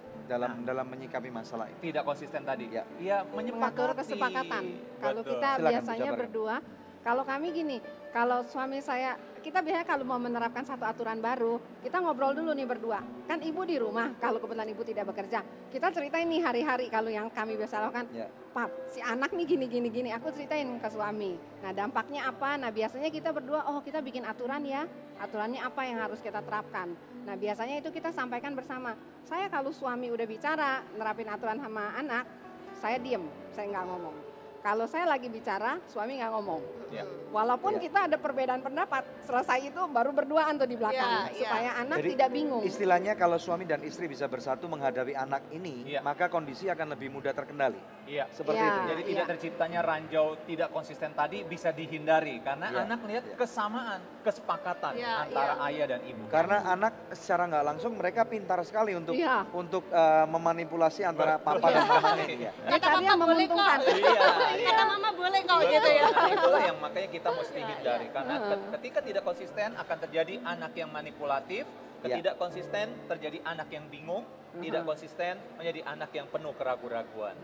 Dalam menyikapi masalah ini. Tidak konsisten tadi. Ya mengatur kesepakatan. Kalau kita biasanya berdua, kalau kami gini, kalau suami saya, kita biasanya kalau mau menerapkan satu aturan baru, kita ngobrol dulu nih berdua. Kan ibu di rumah, kalau kebetulan ibu tidak bekerja, kita ceritain nih hari-hari kalau yang kami biasa lakukan, Pap, si anak nih gini, aku ceritain ke suami. Nah, dampaknya apa? Nah, biasanya kita berdua, kita bikin aturan ya, aturannya apa yang harus kita terapkan. Nah, biasanya itu kita sampaikan bersama. Saya kalau suami udah bicara, nerapin aturan sama anak, saya diem, saya nggak ngomong. Kalau saya lagi bicara, suami nggak ngomong. Walaupun kita ada perbedaan pendapat, selesai itu baru berduaan tuh di belakang. Supaya anak tidak bingung. Istilahnya kalau suami dan istri bisa bersatu menghadapi anak ini, maka kondisi akan lebih mudah terkendali. Iya. Seperti itu. Jadi tidak terciptanya ranjau tidak konsisten tadi bisa dihindari. Karena anak melihat kesamaan, kesepakatan antara ayah dan ibu. Karena anak secara nggak langsung mereka pintar sekali untuk memanipulasi antara papa dan mamanya. Cari yang menguntungkan. Kata mama boleh kok gitu ya. Nah, itulah yang makanya kita mesti hindari karena ketika tidak konsisten akan terjadi anak yang manipulatif, tidak konsisten terjadi anak yang bingung, tidak konsisten menjadi anak yang penuh keraguan-raguan.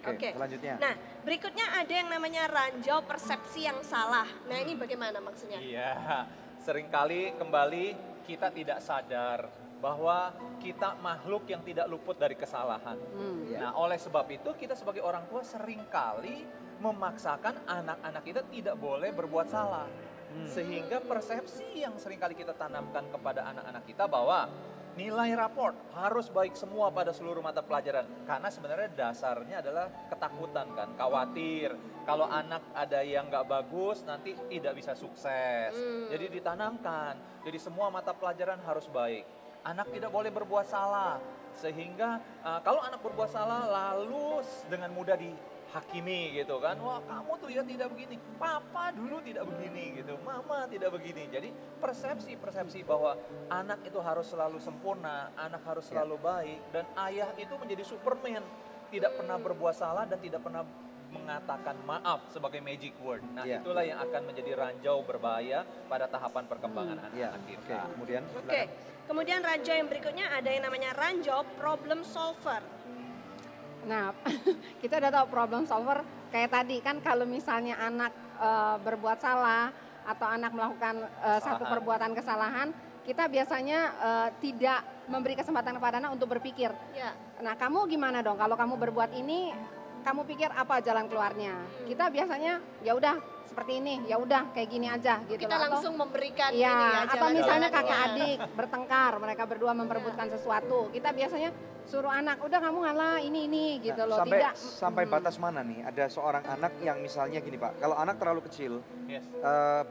Oke. Selanjutnya. Nah, berikutnya ada yang namanya ranjau persepsi yang salah. Nah, ini bagaimana maksudnya? Iya, seringkali kembali kita tidak sadar bahwa kita makhluk yang tidak luput dari kesalahan. Nah, oleh sebab itu kita sebagai orang tua seringkali memaksakan anak-anak kita tidak boleh berbuat salah. Sehingga persepsi yang seringkali kita tanamkan kepada anak-anak kita bahwa nilai raport harus baik semua pada seluruh mata pelajaran. Karena sebenarnya dasarnya adalah ketakutan kan, khawatir. Kalau anak ada yang nggak bagus nanti tidak bisa sukses. Jadi ditanamkan, jadi semua mata pelajaran harus baik. Anak tidak boleh berbuat salah. Sehingga kalau anak berbuat salah lalu dengan mudah dihakimi gitu kan. Wah kamu tuh ya tidak begini, papa dulu tidak begini gitu, mama tidak begini. Jadi persepsi bahwa anak itu harus selalu sempurna, anak harus selalu baik. Dan ayah itu menjadi Superman, tidak pernah berbuat salah dan tidak pernah mengatakan maaf sebagai magic word. Nah itulah yang akan menjadi ranjau berbahaya pada tahapan perkembangan anak-anak kita. Kemudian ranjau yang berikutnya ada yang namanya ranjau problem solver. Nah, kita udah tahu problem solver kayak tadi kan kalau misalnya anak berbuat salah atau anak melakukan satu perbuatan kesalahan, kita biasanya tidak memberi kesempatan kepada anak untuk berpikir. Nah, kamu gimana dong kalau kamu berbuat ini, kamu pikir apa jalan keluarnya? Kita biasanya ya udah seperti ini, ya udah kayak gini aja gitu. Kita langsung memberikan ini ya, ya. atau misalnya kakak adik bertengkar, mereka berdua memperebutkan sesuatu. Kita biasanya suruh anak, udah kamu ngalah ini gitu loh. Sampai batas mana nih? Ada seorang anak yang misalnya gini Pak, kalau anak terlalu kecil,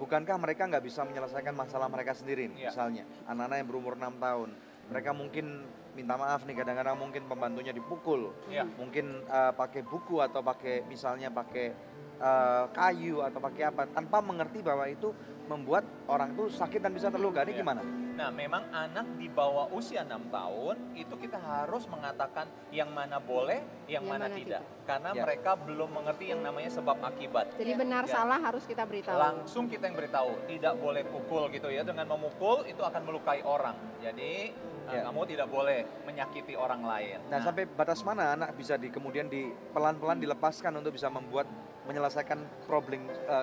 bukankah mereka nggak bisa menyelesaikan masalah mereka sendiri? Misalnya anak-anak yang berumur 6 tahun, mereka mungkin minta maaf nih, kadang-kadang mungkin pembantunya dipukul, mungkin pakai buku atau pakai misalnya pakai kayu atau pakai apa, tanpa mengerti bahwa itu membuat orang tuh sakit dan bisa terluka. Ini gimana? Nah, memang anak di bawah usia 6 tahun itu kita harus mengatakan yang mana boleh, yang mana tidak. Karena mereka belum mengerti yang namanya sebab akibat. Jadi benar salah harus kita beritahu. Langsung kita yang beritahu, tidak boleh pukul gitu ya. Dengan memukul itu akan melukai orang. Jadi kamu tidak boleh menyakiti orang lain. Nah, sampai batas mana anak bisa kemudian pelan-pelan dilepaskan untuk bisa menyelesaikan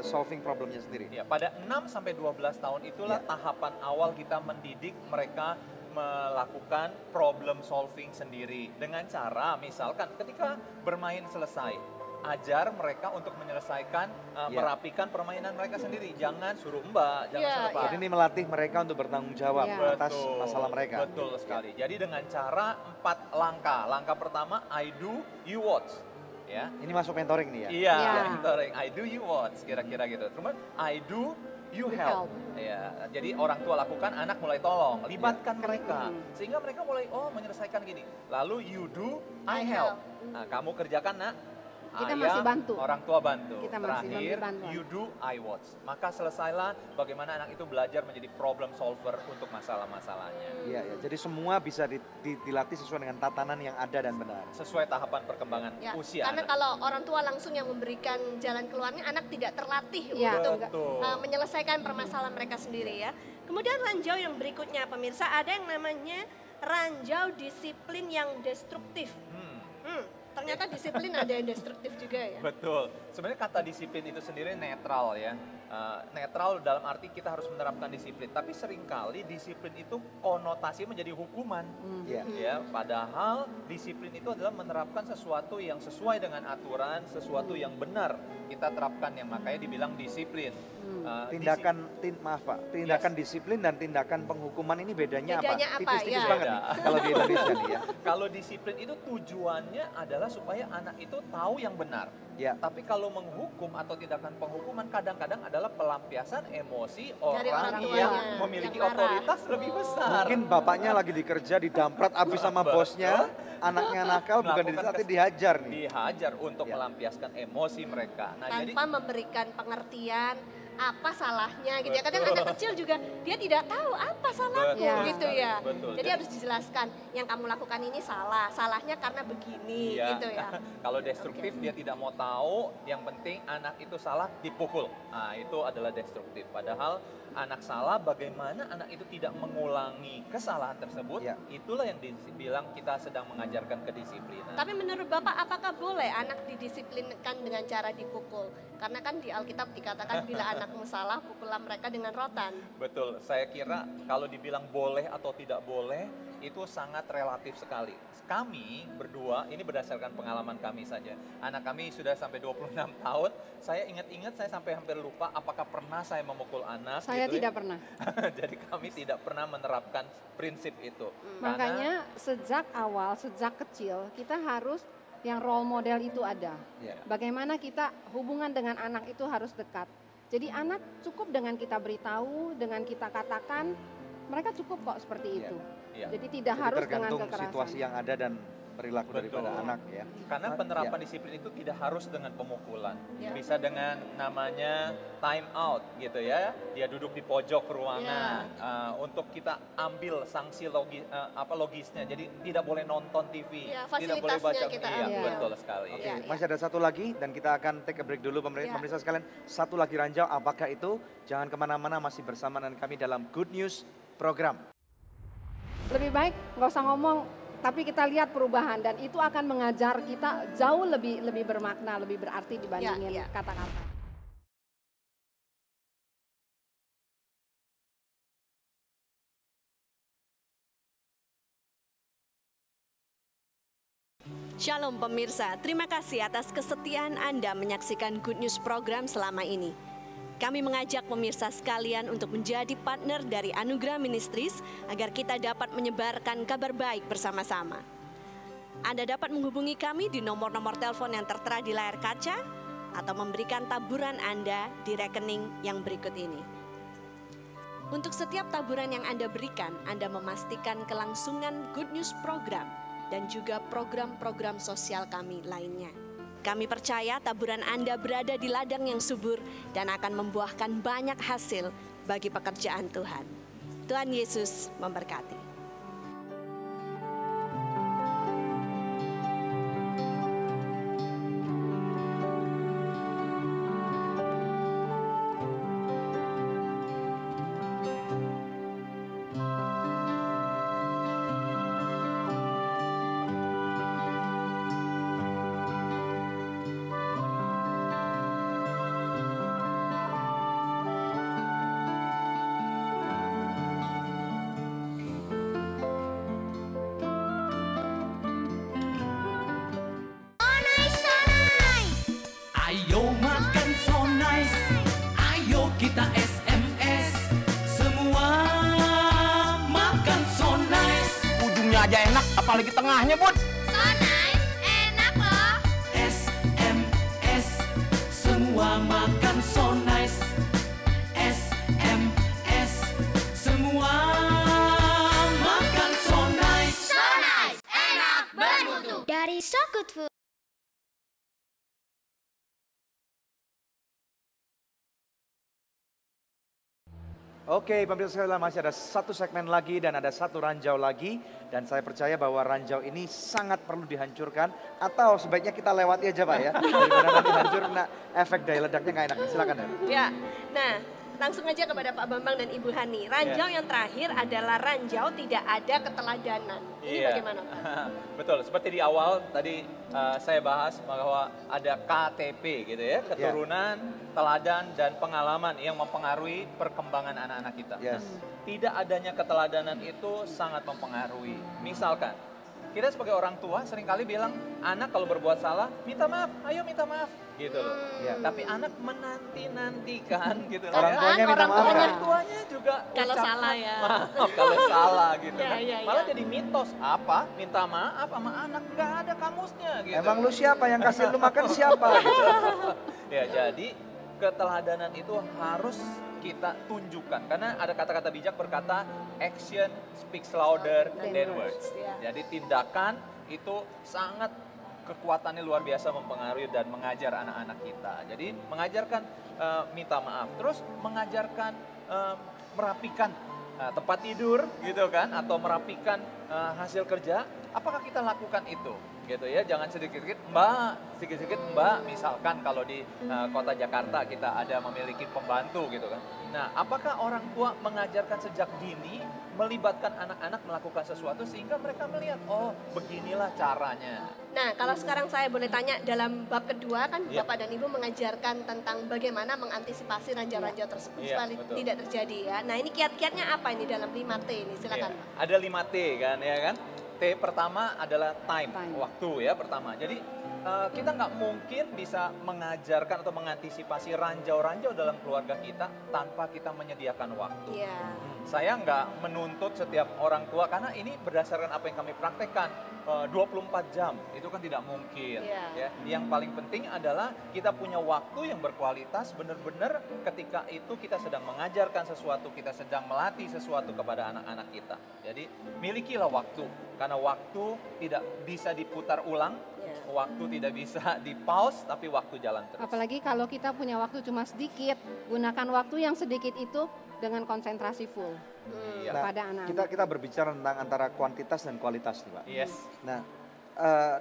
solving problemnya sendiri? Ya, pada 6 sampai 12 tahun itulah tahapan awal kita mendidik mereka melakukan problem solving sendiri dengan cara misalkan ketika bermain selesai, ajar mereka untuk menyelesaikan merapikan permainan mereka sendiri. Jangan suruh mbak, jangan suruh pak. Jadi ini melatih mereka untuk bertanggung jawab atas masalah mereka. Betul sekali. Jadi dengan cara 4 langkah. Langkah pertama, I do, you watch. Ya. Ini masuk mentoring nih ya? Iya, mentoring. I do, you watch. Kira-kira gitu. Terus I do, you help. Ya, jadi orang tua lakukan, anak mulai tolong, libatkan mereka sehingga mereka mulai menyelesaikan gini. Lalu you do, I help. Nah, kamu kerjakan nak. Kita masih bantu. Orang tua bantu. Kita masih Terakhir, bantu. you do, I watch. Maka selesailah bagaimana anak itu belajar menjadi problem solver untuk masalah-masalahnya. Iya, jadi semua bisa dilatih sesuai dengan tatanan yang ada dan benar. Sesuai tahapan perkembangan usia. Karena kalau orang tua langsung yang memberikan jalan keluarnya, anak tidak terlatih untuk menyelesaikan permasalahan mereka sendiri ya. Kemudian ranjau yang berikutnya pemirsa, ada yang namanya ranjau disiplin yang destruktif. Ternyata disiplin ada yang destruktif juga ya. Betul. Sebenarnya kata disiplin itu sendiri netral ya. Netral dalam arti kita harus menerapkan disiplin. Tapi seringkali disiplin itu konotasi menjadi hukuman. Ya, padahal disiplin itu adalah menerapkan sesuatu yang sesuai dengan aturan, sesuatu yang benar kita terapkan, yang makanya dibilang disiplin. Tindakan disiplin dan tindakan penghukuman ini bedanya apa? Tipis-tipis ya. banget nih kalau di Indonesia nih ya. Kalau disiplin itu tujuannya adalah supaya anak itu tahu yang benar. Tapi kalau menghukum atau tindakan penghukuman kadang-kadang adalah pelampiasan emosi orang yang memiliki otoritas lebih besar. Mungkin bapaknya lagi dikerja, didamprat abis sama bosnya, anaknya nakal, bukan dihajar nih. Dihajar untuk melampiaskan emosi mereka. Tanpa memberikan pengertian apa salahnya gitu ya. Kadang anak kecil juga dia tidak tahu apa salahku gitu ya. Jadi harus dijelaskan yang kamu lakukan ini salah, salahnya karena begini gitu ya. Kalau destruktif dia tidak mau tahu, yang penting anak itu salah dipukul. Nah, itu adalah destruktif. Padahal anak salah, bagaimana anak itu tidak mengulangi kesalahan tersebut, itulah yang dibilang kita sedang mengajarkan kedisiplinan. Tapi menurut Bapak, apakah boleh anak didisiplinkan dengan cara dipukul? Karena kan di Alkitab dikatakan bila anakmu salah, pukullah mereka dengan rotan. Betul, saya kira kalau dibilang boleh atau tidak boleh, itu sangat relatif sekali. Kami berdua, ini berdasarkan pengalaman kami saja. Anak kami sudah sampai 26 tahun, saya ingat-ingat saya sampai hampir lupa apakah pernah saya memukul anak. Saya tidak pernah. Jadi kami tidak pernah menerapkan prinsip itu. Makanya sejak awal, sejak kecil, kita harus yang role model itu ada. Bagaimana kita hubungan dengan anak itu harus dekat. Jadi anak cukup dengan kita beritahu, dengan kita katakan, mereka cukup kok seperti itu. Jadi tidak harus dengan kekerasan. Tergantung situasi yang ada dan perilaku daripada anak ya. Karena penerapan disiplin itu tidak harus dengan pemukulan. Bisa dengan namanya time out gitu ya. Dia duduk di pojok ruangan untuk kita ambil sanksi logisnya. Jadi tidak boleh nonton TV, tidak boleh baca media. Betul sekali. Oke, masih ada satu lagi dan kita akan take a break dulu pemirsa sekalian. Satu lagi ranjau, apakah itu? Jangan kemana-mana, masih bersama dengan kami dalam Good News Program. Lebih baik nggak usah ngomong, tapi kita lihat perubahan dan itu akan mengajar kita jauh lebih bermakna, lebih berarti dibandingin kata-kata. Shalom pemirsa, terima kasih atas kesetiaan Anda menyaksikan Good News Program selama ini. Kami mengajak pemirsa sekalian untuk menjadi partner dari Anugerah Ministries agar kita dapat menyebarkan kabar baik bersama-sama. Anda dapat menghubungi kami di nomor-nomor telepon yang tertera di layar kaca atau memberikan taburan Anda di rekening yang berikut ini. Untuk setiap taburan yang Anda berikan, Anda memastikan kelangsungan Good News Program dan juga program-program sosial kami lainnya. Kami percaya taburan Anda berada di ladang yang subur dan akan membuahkan banyak hasil bagi pekerjaan Tuhan. Tuhan Yesus memberkati. Ayo makan so nice, ayo kita SMS, semua makan so nice. Ujungnya aja enak, apalagi tengahnya, Bud. So nice, enak loh. SMS, semua makan so nice. SMS, semua makan so nice. So nice, enak bermutu. Dari So Good Food. Oke, pemirsa sekalian, masih ada satu segmen lagi dan ada satu ranjau lagi. Dan saya percaya bahwa ranjau ini sangat perlu dihancurkan. Atau sebaiknya kita lewati aja Pak ya. Daripada nanti hancur, nah efek daya ledaknya nggak enak. Silakan ya. Ya, nah langsung aja kepada Pak Bambang dan Ibu Hani. Ranjau yang terakhir adalah ranjau tidak ada keteladanan. Ini bagaimana Pak? Betul, seperti di awal tadi saya bahas bahwa ada KTP gitu ya, keturunan, teladan, dan pengalaman yang mempengaruhi perkembangan anak-anak kita. Nah, tidak adanya keteladanan itu sangat mempengaruhi. Misalkan, kita sebagai orang tua seringkali bilang, anak kalau berbuat salah, minta maaf, ayo minta maaf. Gitu loh. Tapi anak menanti-nantikan gitu. Orang tuanya minta maaf. Orang tuanya juga kalau salah ya. Maaf kalau salah gitu kan. Ya. Malah jadi mitos. Apa? Minta maaf sama anak, nggak ada kamusnya gitu. Emang lu siapa yang kasih lu makan siapa? Gitu. Ya jadi keteladanan itu harus kita tunjukkan. Karena ada kata-kata bijak berkata, action speaks louder than words. Jadi tindakan itu sangat kekuatannya luar biasa mempengaruhi dan mengajar anak-anak kita. Jadi mengajarkan minta maaf, terus mengajarkan merapikan tempat tidur gitu kan, atau merapikan hasil kerja. Apakah kita lakukan itu? Gitu ya, jangan sedikit-sedikit Mbak, misalkan kalau di kota Jakarta kita ada memiliki pembantu gitu kan. Nah, apakah orang tua mengajarkan sejak dini, melibatkan anak-anak melakukan sesuatu sehingga mereka melihat, oh beginilah caranya. Nah, kalau sekarang saya boleh tanya, dalam bab kedua kan Bapak dan Ibu mengajarkan tentang bagaimana mengantisipasi ranjau-ranjau tersebut supaya tidak terjadi ya. Nah, ini kiat-kiatnya apa ini dalam 5T ini? Silakan. Ada 5T kan ya kan. T pertama adalah time. Waktu ya pertama. Jadi kita nggak mungkin bisa mengajarkan atau mengantisipasi ranjau-ranjau dalam keluarga kita tanpa kita menyediakan waktu. Saya nggak menuntut setiap orang tua karena ini berdasarkan apa yang kami praktekkan. 24 jam itu kan tidak mungkin. Ya. Yang paling penting adalah kita punya waktu yang berkualitas, benar-benar ketika itu kita sedang mengajarkan sesuatu, kita sedang melatih sesuatu kepada anak-anak kita. Jadi milikilah waktu, karena waktu tidak bisa diputar ulang, waktu tidak bisa di pause, tapi waktu jalan terus. Apalagi kalau kita punya waktu cuma sedikit, gunakan waktu yang sedikit itu dengan konsentrasi full kepada anak-anak. Kita berbicara tentang antara kuantitas dan kualitas nih Pak. Yes. Nah,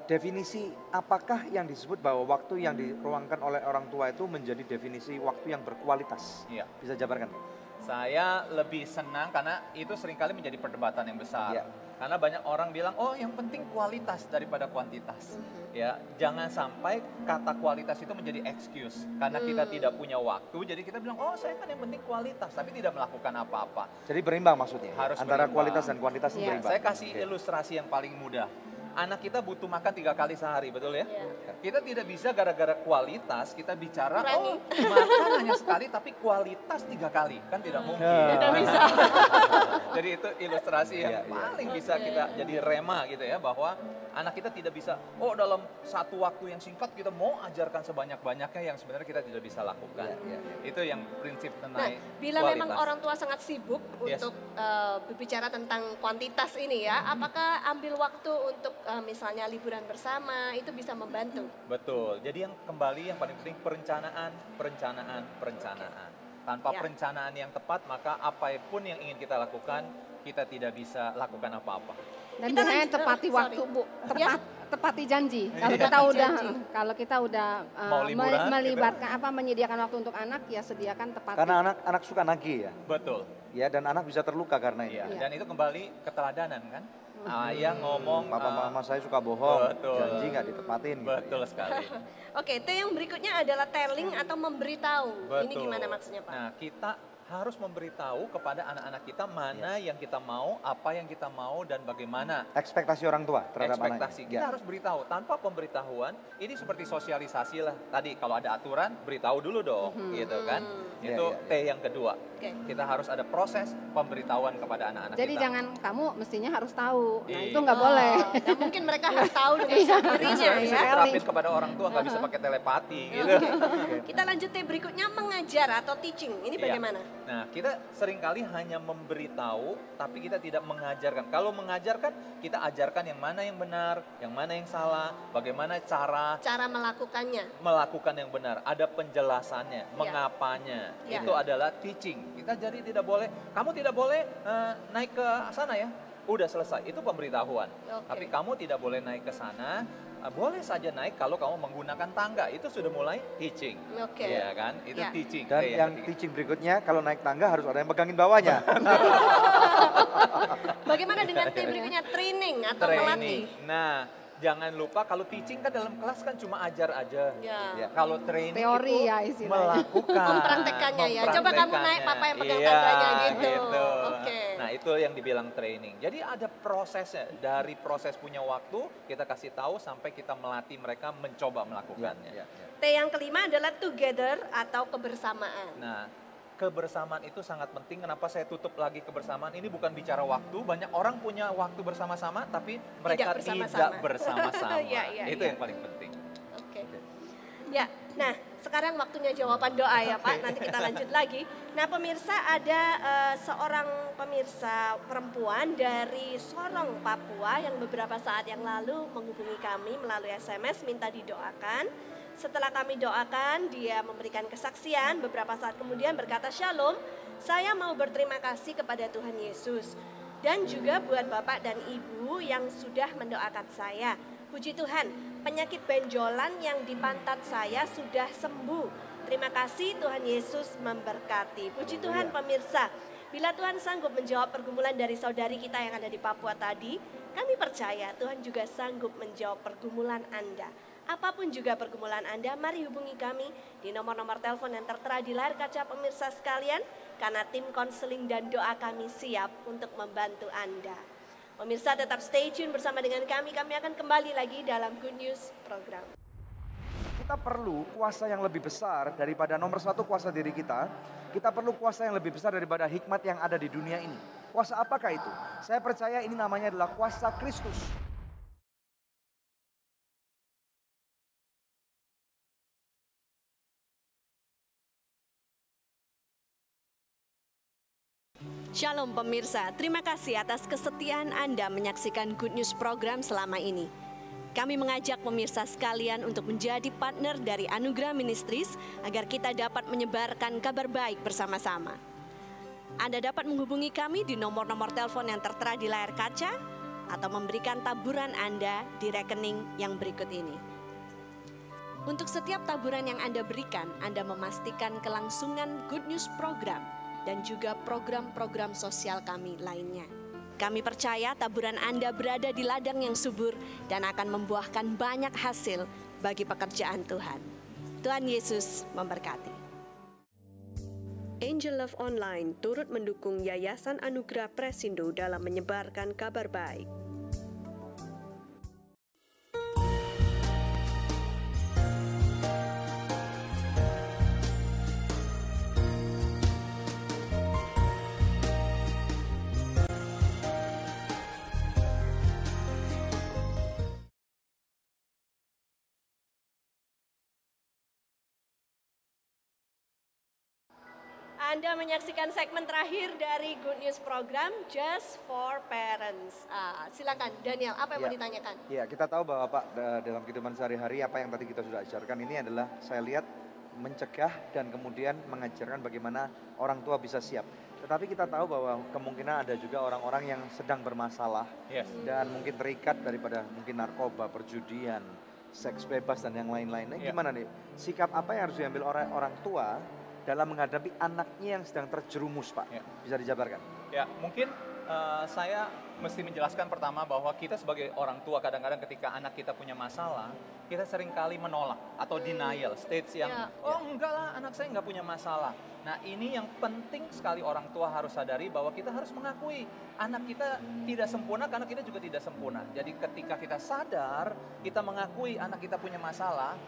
definisi apakah yang disebut bahwa waktu yang diruangkan oleh orang tua itu menjadi definisi waktu yang berkualitas? Bisa jabarkan? Saya lebih senang karena itu seringkali menjadi perdebatan yang besar. Karena banyak orang bilang, oh yang penting kualitas daripada kuantitas. Ya, jangan sampai kata kualitas itu menjadi excuse. Karena kita tidak punya waktu, jadi kita bilang, oh saya kan yang penting kualitas, tapi tidak melakukan apa-apa. Jadi berimbang maksudnya? Harus antara berimbang. Kualitas dan kuantitas berimbang. Saya kasih ilustrasi yang paling mudah. Anak kita butuh makan 3 kali sehari, betul ya? Kita tidak bisa gara-gara kualitas kita bicara, oh makan hanya sekali tapi kualitas 3 kali. Kan tidak mungkin. Tidak bisa. Jadi itu ilustrasi yang paling bisa kita jadi rema gitu ya, bahwa anak kita tidak bisa, oh dalam satu waktu yang singkat kita mau ajarkan sebanyak-banyaknya yang sebenarnya kita tidak bisa lakukan. Itu yang prinsip mengenai bila kualitas. memang orang tua sangat sibuk untuk berbicara tentang kuantitas ini ya, apakah ambil waktu untuk misalnya liburan bersama itu bisa membantu? Betul. Jadi yang paling penting perencanaan. Tanpa perencanaan yang tepat, maka apapun yang ingin kita lakukan, kita tidak bisa lakukan apa-apa. Dan biasanya tepati waktu, Bu. Tepati janji. Kalau kita udah melibatkan menyediakan waktu untuk anak, ya sediakan tepati. Karena anak suka nagih ya. Betul. Ya, dan anak bisa terluka karena itu. Dan itu kembali keteladanan kan. Ayah ngomong, papa mama saya suka bohong, janji nggak ditepatin. Betul sekali. Oke, T yang berikutnya adalah telling atau memberitahu. Ini gimana maksudnya Pak? Nah, kita harus memberitahu kepada anak-anak kita mana yang kita mau, apa yang kita mau, dan bagaimana. Ekspektasi orang tua terhadap ekspektasi. Kita harus beritahu. Tanpa pemberitahuan, ini seperti sosialisasi lah. Tadi kalau ada aturan, beritahu dulu dong, gitu kan. Itu T yang kedua. Kita harus ada proses pemberitahuan kepada anak-anak kita. Jadi jangan kamu mestinya harus tahu. Nah, itu nggak boleh. Nah, mungkin mereka harus tahu dengan sendirinya ya. Bisa terapin kepada orang tua, nggak bisa pakai telepati gitu. Kita lanjut T berikutnya, mengajar atau teaching. Ini bagaimana? Nah, kita seringkali hanya memberitahu, tapi kita tidak mengajarkan. Kalau mengajarkan, kita ajarkan yang mana yang benar, yang mana yang salah, bagaimana cara melakukannya. Melakukan yang benar, ada penjelasannya, mengapanya. Itu adalah teaching. Kita jadi tidak boleh, kamu tidak boleh naik ke sana ya. Udah selesai, itu pemberitahuan. Tapi kamu tidak boleh naik ke sana. Boleh saja naik kalau kamu menggunakan tangga, itu sudah mulai teaching. Ya kan? Itu teaching. Dan yang teaching berikutnya, kalau naik tangga harus ada yang pegangin bawahnya. Bagaimana dengan T berikutnya, training atau melatih? Nah, jangan lupa kalau teaching kan dalam kelas kan cuma ajar aja. Kalau training teori itu melakukan, mempraktekannya ya. Coba kamu naik, papa yang pegang tangganya gitu. Nah, itu yang dibilang training. Jadi ada prosesnya. Dari proses punya waktu, kita kasih tahu sampai kita melatih mereka mencoba melakukannya. T yang kelima adalah together atau kebersamaan. Nah, kebersamaan itu sangat penting. Kenapa saya tutup lagi kebersamaan? Ini bukan bicara waktu. Banyak orang punya waktu bersama-sama, tapi mereka tidak bersama-sama. Itu yang paling penting. Ya, nah Sekarang waktunya jawaban doa ya Pak, nanti kita lanjut lagi. Nah pemirsa, ada seorang pemirsa perempuan dari Sorong, Papua yang beberapa saat yang lalu menghubungi kami melalui SMS minta didoakan. Setelah kami doakan, dia memberikan kesaksian, beberapa saat kemudian berkata, "Shalom, saya mau berterima kasih kepada Tuhan Yesus. Dan juga buat Bapak dan Ibu yang sudah mendoakan saya. Puji Tuhan, penyakit benjolan yang di pantat saya sudah sembuh. Terima kasih, Tuhan Yesus memberkati." Puji Tuhan pemirsa, bila Tuhan sanggup menjawab pergumulan dari saudari kita yang ada di Papua tadi, kami percaya Tuhan juga sanggup menjawab pergumulan Anda. Apapun juga pergumulan Anda, mari hubungi kami di nomor-nomor telepon yang tertera di layar kaca pemirsa sekalian, karena tim konseling dan doa kami siap untuk membantu Anda. Pemirsa tetap stay tune bersama dengan kami akan kembali lagi dalam Good News program. Kita perlu kuasa yang lebih besar daripada nomor satu kuasa diri kita. Kita perlu kuasa yang lebih besar daripada hikmat yang ada di dunia ini. Kuasa apakah itu? Saya percaya ini namanya adalah kuasa Kristus. Shalom pemirsa, terima kasih atas kesetiaan Anda menyaksikan Good News program selama ini. Kami mengajak pemirsa sekalian untuk menjadi partner dari Anugerah Ministries agar kita dapat menyebarkan kabar baik bersama-sama. Anda dapat menghubungi kami di nomor-nomor telepon yang tertera di layar kaca atau memberikan taburan Anda di rekening yang berikut ini. Untuk setiap taburan yang Anda berikan, Anda memastikan kelangsungan Good News program dan juga program-program sosial kami lainnya. Kami percaya taburan Anda berada di ladang yang subur dan akan membuahkan banyak hasil bagi pekerjaan Tuhan. Tuhan Yesus memberkati. Angel Love Online turut mendukung Yayasan Anugerah Presindo dalam menyebarkan kabar baik. Anda menyaksikan segmen terakhir dari Good News program Just for Parents. Silakan Daniel, apa yang mau ditanyakan? Ya, kita tahu bahwa Pak dalam kehidupan sehari-hari apa yang tadi kita sudah ajarkan ini adalah saya lihat mencegah dan kemudian mengajarkan bagaimana orang tua bisa siap. Tetapi kita tahu bahwa kemungkinan ada juga orang-orang yang sedang bermasalah dan mungkin terikat daripada mungkin narkoba, perjudian, seks bebas dan yang lain-lainnya. Gimana nih? Sikap apa yang harus diambil orang tua dalam menghadapi anaknya yang sedang terjerumus, Pak? Bisa dijabarkan? Ya, mungkin saya mesti menjelaskan pertama bahwa kita sebagai orang tua kadang-kadang ketika anak kita punya masalah, kita seringkali menolak atau denial, stage yang enggak lah, anak saya nggak punya masalah. Nah, ini yang penting sekali orang tua harus sadari bahwa kita harus mengakui anak kita tidak sempurna karena kita juga tidak sempurna. Jadi ketika kita sadar, kita mengakui anak kita punya masalah,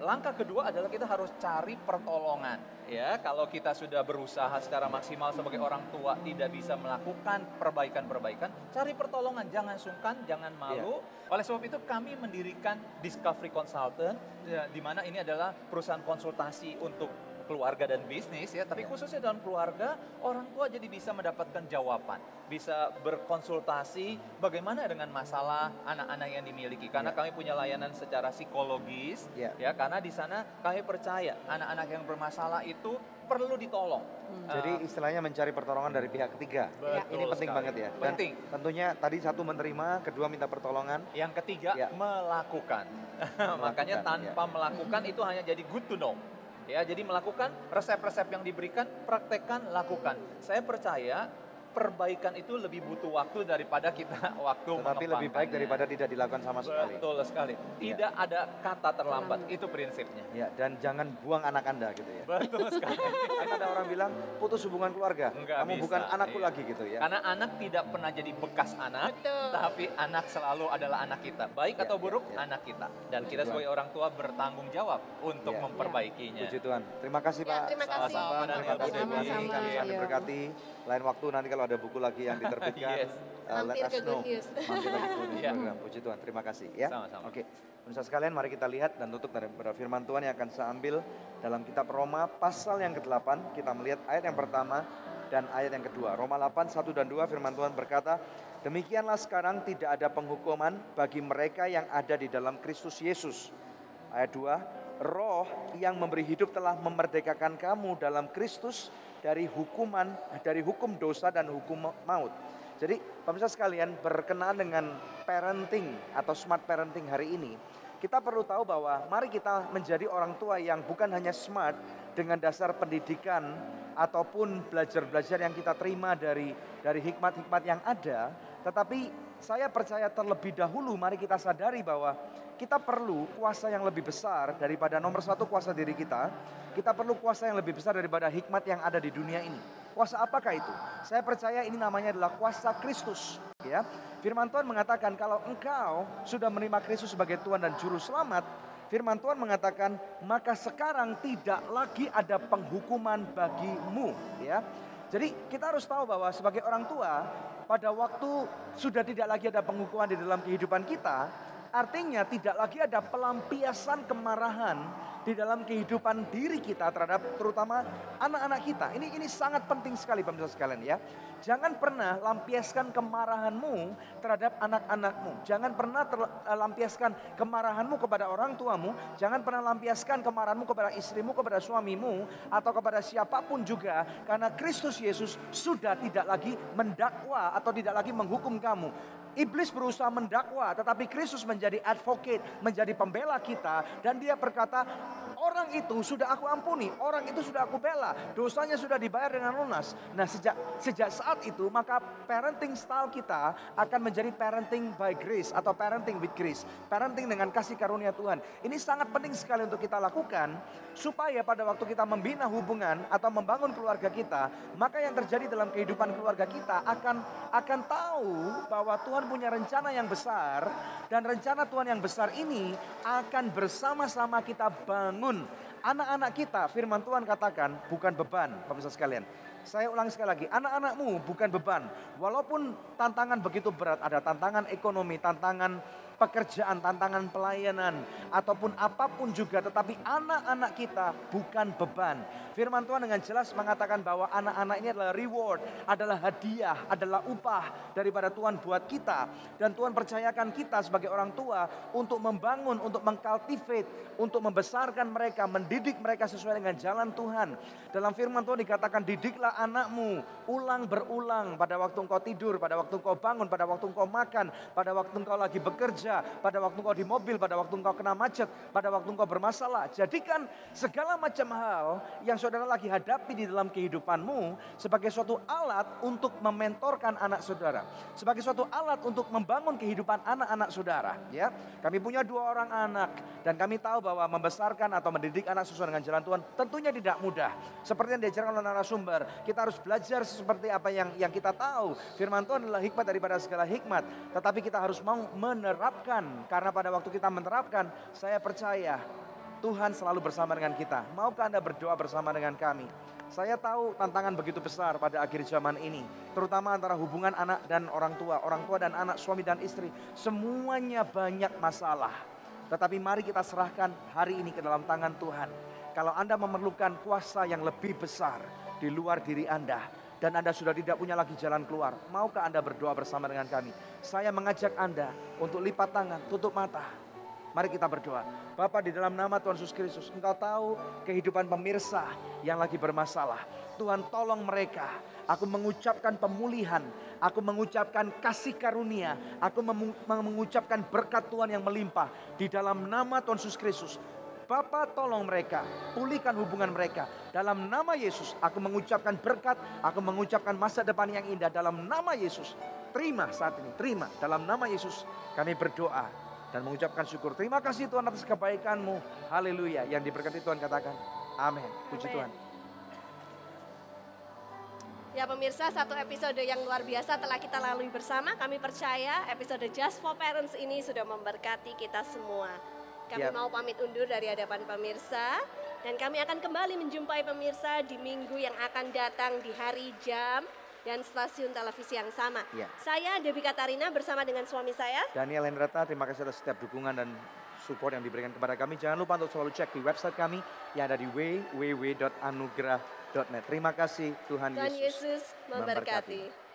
langkah kedua adalah kita harus cari pertolongan. Ya, kalau kita sudah berusaha secara maksimal sebagai orang tua tidak bisa melakukan perbaikan-perbaikan, cari pertolongan, jangan sungkan, jangan malu. Oleh sebab itu kami mendirikan Discovery Consultant, di mana ini adalah perusahaan konsultasi untuk keluarga dan bisnis ya, tapi khususnya dalam keluarga, orang tua jadi bisa mendapatkan jawaban, bisa berkonsultasi bagaimana dengan masalah anak-anak yang dimiliki. Karena kami punya layanan secara psikologis, ya, karena di sana kami percaya anak-anak yang bermasalah itu perlu ditolong. Jadi istilahnya mencari pertolongan dari pihak ketiga. Ini penting banget ya. Dan penting. Tentunya tadi satu menerima, kedua minta pertolongan. Yang ketiga melakukan. Makanya tanpa melakukan itu hanya jadi good to know. Ya, jadi melakukan resep-resep yang diberikan, praktekkan, lakukan. Saya percaya perbaikan itu lebih butuh waktu daripada kita Tetapi lebih baik daripada tidak dilakukan sama sekali. Betul sekali. Tidak ada kata terlambat, itu prinsipnya. Ya, dan jangan buang anak Anda gitu ya. Betul sekali. Karena ada orang bilang putus hubungan keluarga. Enggak kamu bisa, bukan anakku lagi gitu ya. Karena anak tidak pernah jadi bekas anak, tapi anak selalu adalah anak kita. Baik atau buruk, anak kita. Dan kita sebagai orang tua bertanggung jawab untuk memperbaikinya. Puji Tuhan. Terima kasih Pak. Terima kasih. Terima kasih Tuhan kami berkati. Lain waktu nanti kalau ada buku lagi yang diterbitkan, Yes. let Mampir us ke know. Good News. Mampir ke Good News Iya. program. Puji Tuhan, terima kasih ya. Sama-sama. Oke, pemirsa sekalian, mari kita lihat dan tutup dari firman Tuhan yang akan saya ambil dalam kitab Roma pasal yang ke-8. Kita melihat ayat yang pertama dan ayat yang kedua. Roma 8, 1 dan 2 firman Tuhan berkata, demikianlah sekarang tidak ada penghukuman bagi mereka yang ada di dalam Kristus Yesus. Ayat 2, Roh yang memberi hidup telah memerdekakan kamu dalam Kristus dari hukum dosa dan hukum maut. Jadi pemirsa sekalian, berkenaan dengan parenting atau smart parenting hari ini, kita perlu tahu bahwa mari kita menjadi orang tua yang bukan hanya smart dengan dasar pendidikan ataupun belajar-belajar yang kita terima dari hikmat-hikmat yang ada, tetapi saya percaya terlebih dahulu mari kita sadari bahwa kita perlu kuasa yang lebih besar daripada nomor satu kuasa diri kita. Kita perlu kuasa yang lebih besar daripada hikmat yang ada di dunia ini. Kuasa apakah itu? Saya percaya ini namanya adalah kuasa Kristus. Ya, firman Tuhan mengatakan kalau engkau sudah menerima Kristus sebagai Tuhan dan Juru Selamat, firman Tuhan mengatakan maka sekarang tidak lagi ada penghukuman bagimu. Ya, jadi kita harus tahu bahwa sebagai orang tua pada waktu sudah tidak lagi ada penghukuman di dalam kehidupan kita, artinya tidak lagi ada pelampiasan kemarahan di dalam kehidupan diri kita terhadap terutama anak-anak kita. Ini sangat penting sekali pemirsa sekalian ya. Jangan pernah lampiaskan kemarahanmu terhadap anak-anakmu. Jangan pernah lampiaskan kemarahanmu kepada orang tuamu. Jangan pernah lampiaskan kemarahanmu kepada istrimu, kepada suamimu, atau kepada siapapun juga. Karena Kristus Yesus sudah tidak lagi mendakwa atau tidak lagi menghukum kamu. Iblis berusaha mendakwa, tetapi Kristus menjadi advocate, menjadi pembela kita. Dan dia berkata, orang itu sudah aku ampuni, orang itu sudah aku bela, dosanya sudah dibayar dengan lunas. Nah sejak saat itu maka parenting style kita akan menjadi parenting by grace atau parenting with grace. Parenting dengan kasih karunia Tuhan. Ini sangat penting sekali untuk kita lakukan supaya pada waktu kita membina hubungan atau membangun keluarga kita, maka yang terjadi dalam kehidupan keluarga kita akan tahu bahwa Tuhan punya rencana yang besar, dan rencana Tuhan yang besar ini akan bersama-sama kita bangun anak-anak kita. Firman Tuhan katakan bukan beban, pemirsa sekalian. Saya ulang sekali lagi, anak-anakmu bukan beban. Walaupun tantangan begitu berat, ada tantangan ekonomi, tantangan pekerjaan, tantangan pelayanan, ataupun apapun juga, tetapi anak-anak kita bukan beban. Firman Tuhan dengan jelas mengatakan bahwa anak-anak ini adalah reward, adalah hadiah, adalah upah daripada Tuhan buat kita. Dan Tuhan percayakan kita sebagai orang tua untuk membangun, untuk mengcultivate, untuk membesarkan mereka, mendidik mereka sesuai dengan jalan Tuhan. Dalam firman Tuhan dikatakan, didiklah anakmu ulang berulang pada waktu engkau tidur, pada waktu engkau bangun, pada waktu engkau makan, pada waktu engkau lagi bekerja, pada waktu engkau di mobil, pada waktu engkau kena macet, pada waktu engkau bermasalah. Jadikan segala macam hal yang saudara lagi hadapi di dalam kehidupanmu sebagai suatu alat untuk mementorkan anak saudara, sebagai suatu alat untuk membangun kehidupan anak-anak saudara. Ya, kami punya 2 orang anak dan kami tahu bahwa membesarkan atau mendidik anak sesuai dengan jalan Tuhan tentunya tidak mudah. Seperti yang diajarkan oleh narasumber, kita harus belajar seperti apa yang kita tahu. Firman Tuhan adalah hikmat daripada segala hikmat, tetapi kita harus mau menerapkan, karena pada waktu kita menerapkan, saya percaya Tuhan selalu bersama dengan kita. Maukah Anda berdoa bersama dengan kami? Saya tahu tantangan begitu besar pada akhir zaman ini, terutama antara hubungan anak dan orang tua dan anak, suami dan istri. Semuanya banyak masalah. Tetapi mari kita serahkan hari ini ke dalam tangan Tuhan. Kalau Anda memerlukan kuasa yang lebih besar di luar diri Anda, dan Anda sudah tidak punya lagi jalan keluar, maukah Anda berdoa bersama dengan kami? Saya mengajak Anda untuk lipat tangan, tutup mata. Mari kita berdoa. Bapa, di dalam nama Tuhan Yesus Kristus, Engkau tahu kehidupan pemirsa yang lagi bermasalah. Tuhan, tolong mereka. Aku mengucapkan pemulihan, aku mengucapkan kasih karunia, aku mengucapkan berkat Tuhan yang melimpah di dalam nama Tuhan Yesus Kristus. Bapa, tolong mereka, pulihkan hubungan mereka. Dalam nama Yesus, aku mengucapkan berkat, aku mengucapkan masa depan yang indah dalam nama Yesus. Terima saat ini, terima. Dalam nama Yesus kami berdoa dan mengucapkan syukur. Terima kasih Tuhan atas kebaikan-Mu. Haleluya. Yang diberkati Tuhan katakan amin. Puji Tuhan. Ya pemirsa, satu episode yang luar biasa telah kita lalui bersama. Kami percaya episode Just for Parents ini sudah memberkati kita semua. Kami mau pamit undur dari hadapan pemirsa. Dan kami akan kembali menjumpai pemirsa di minggu yang akan datang di hari jam dan stasiun televisi yang sama. Ya. Saya Debbie Katarina bersama dengan suami saya. Daniel Hendrata, terima kasih atas setiap dukungan dan support yang diberikan kepada kami. Jangan lupa untuk selalu cek di website kami yang ada di www.anugerah.net. Terima kasih, Tuhan Yesus memberkati.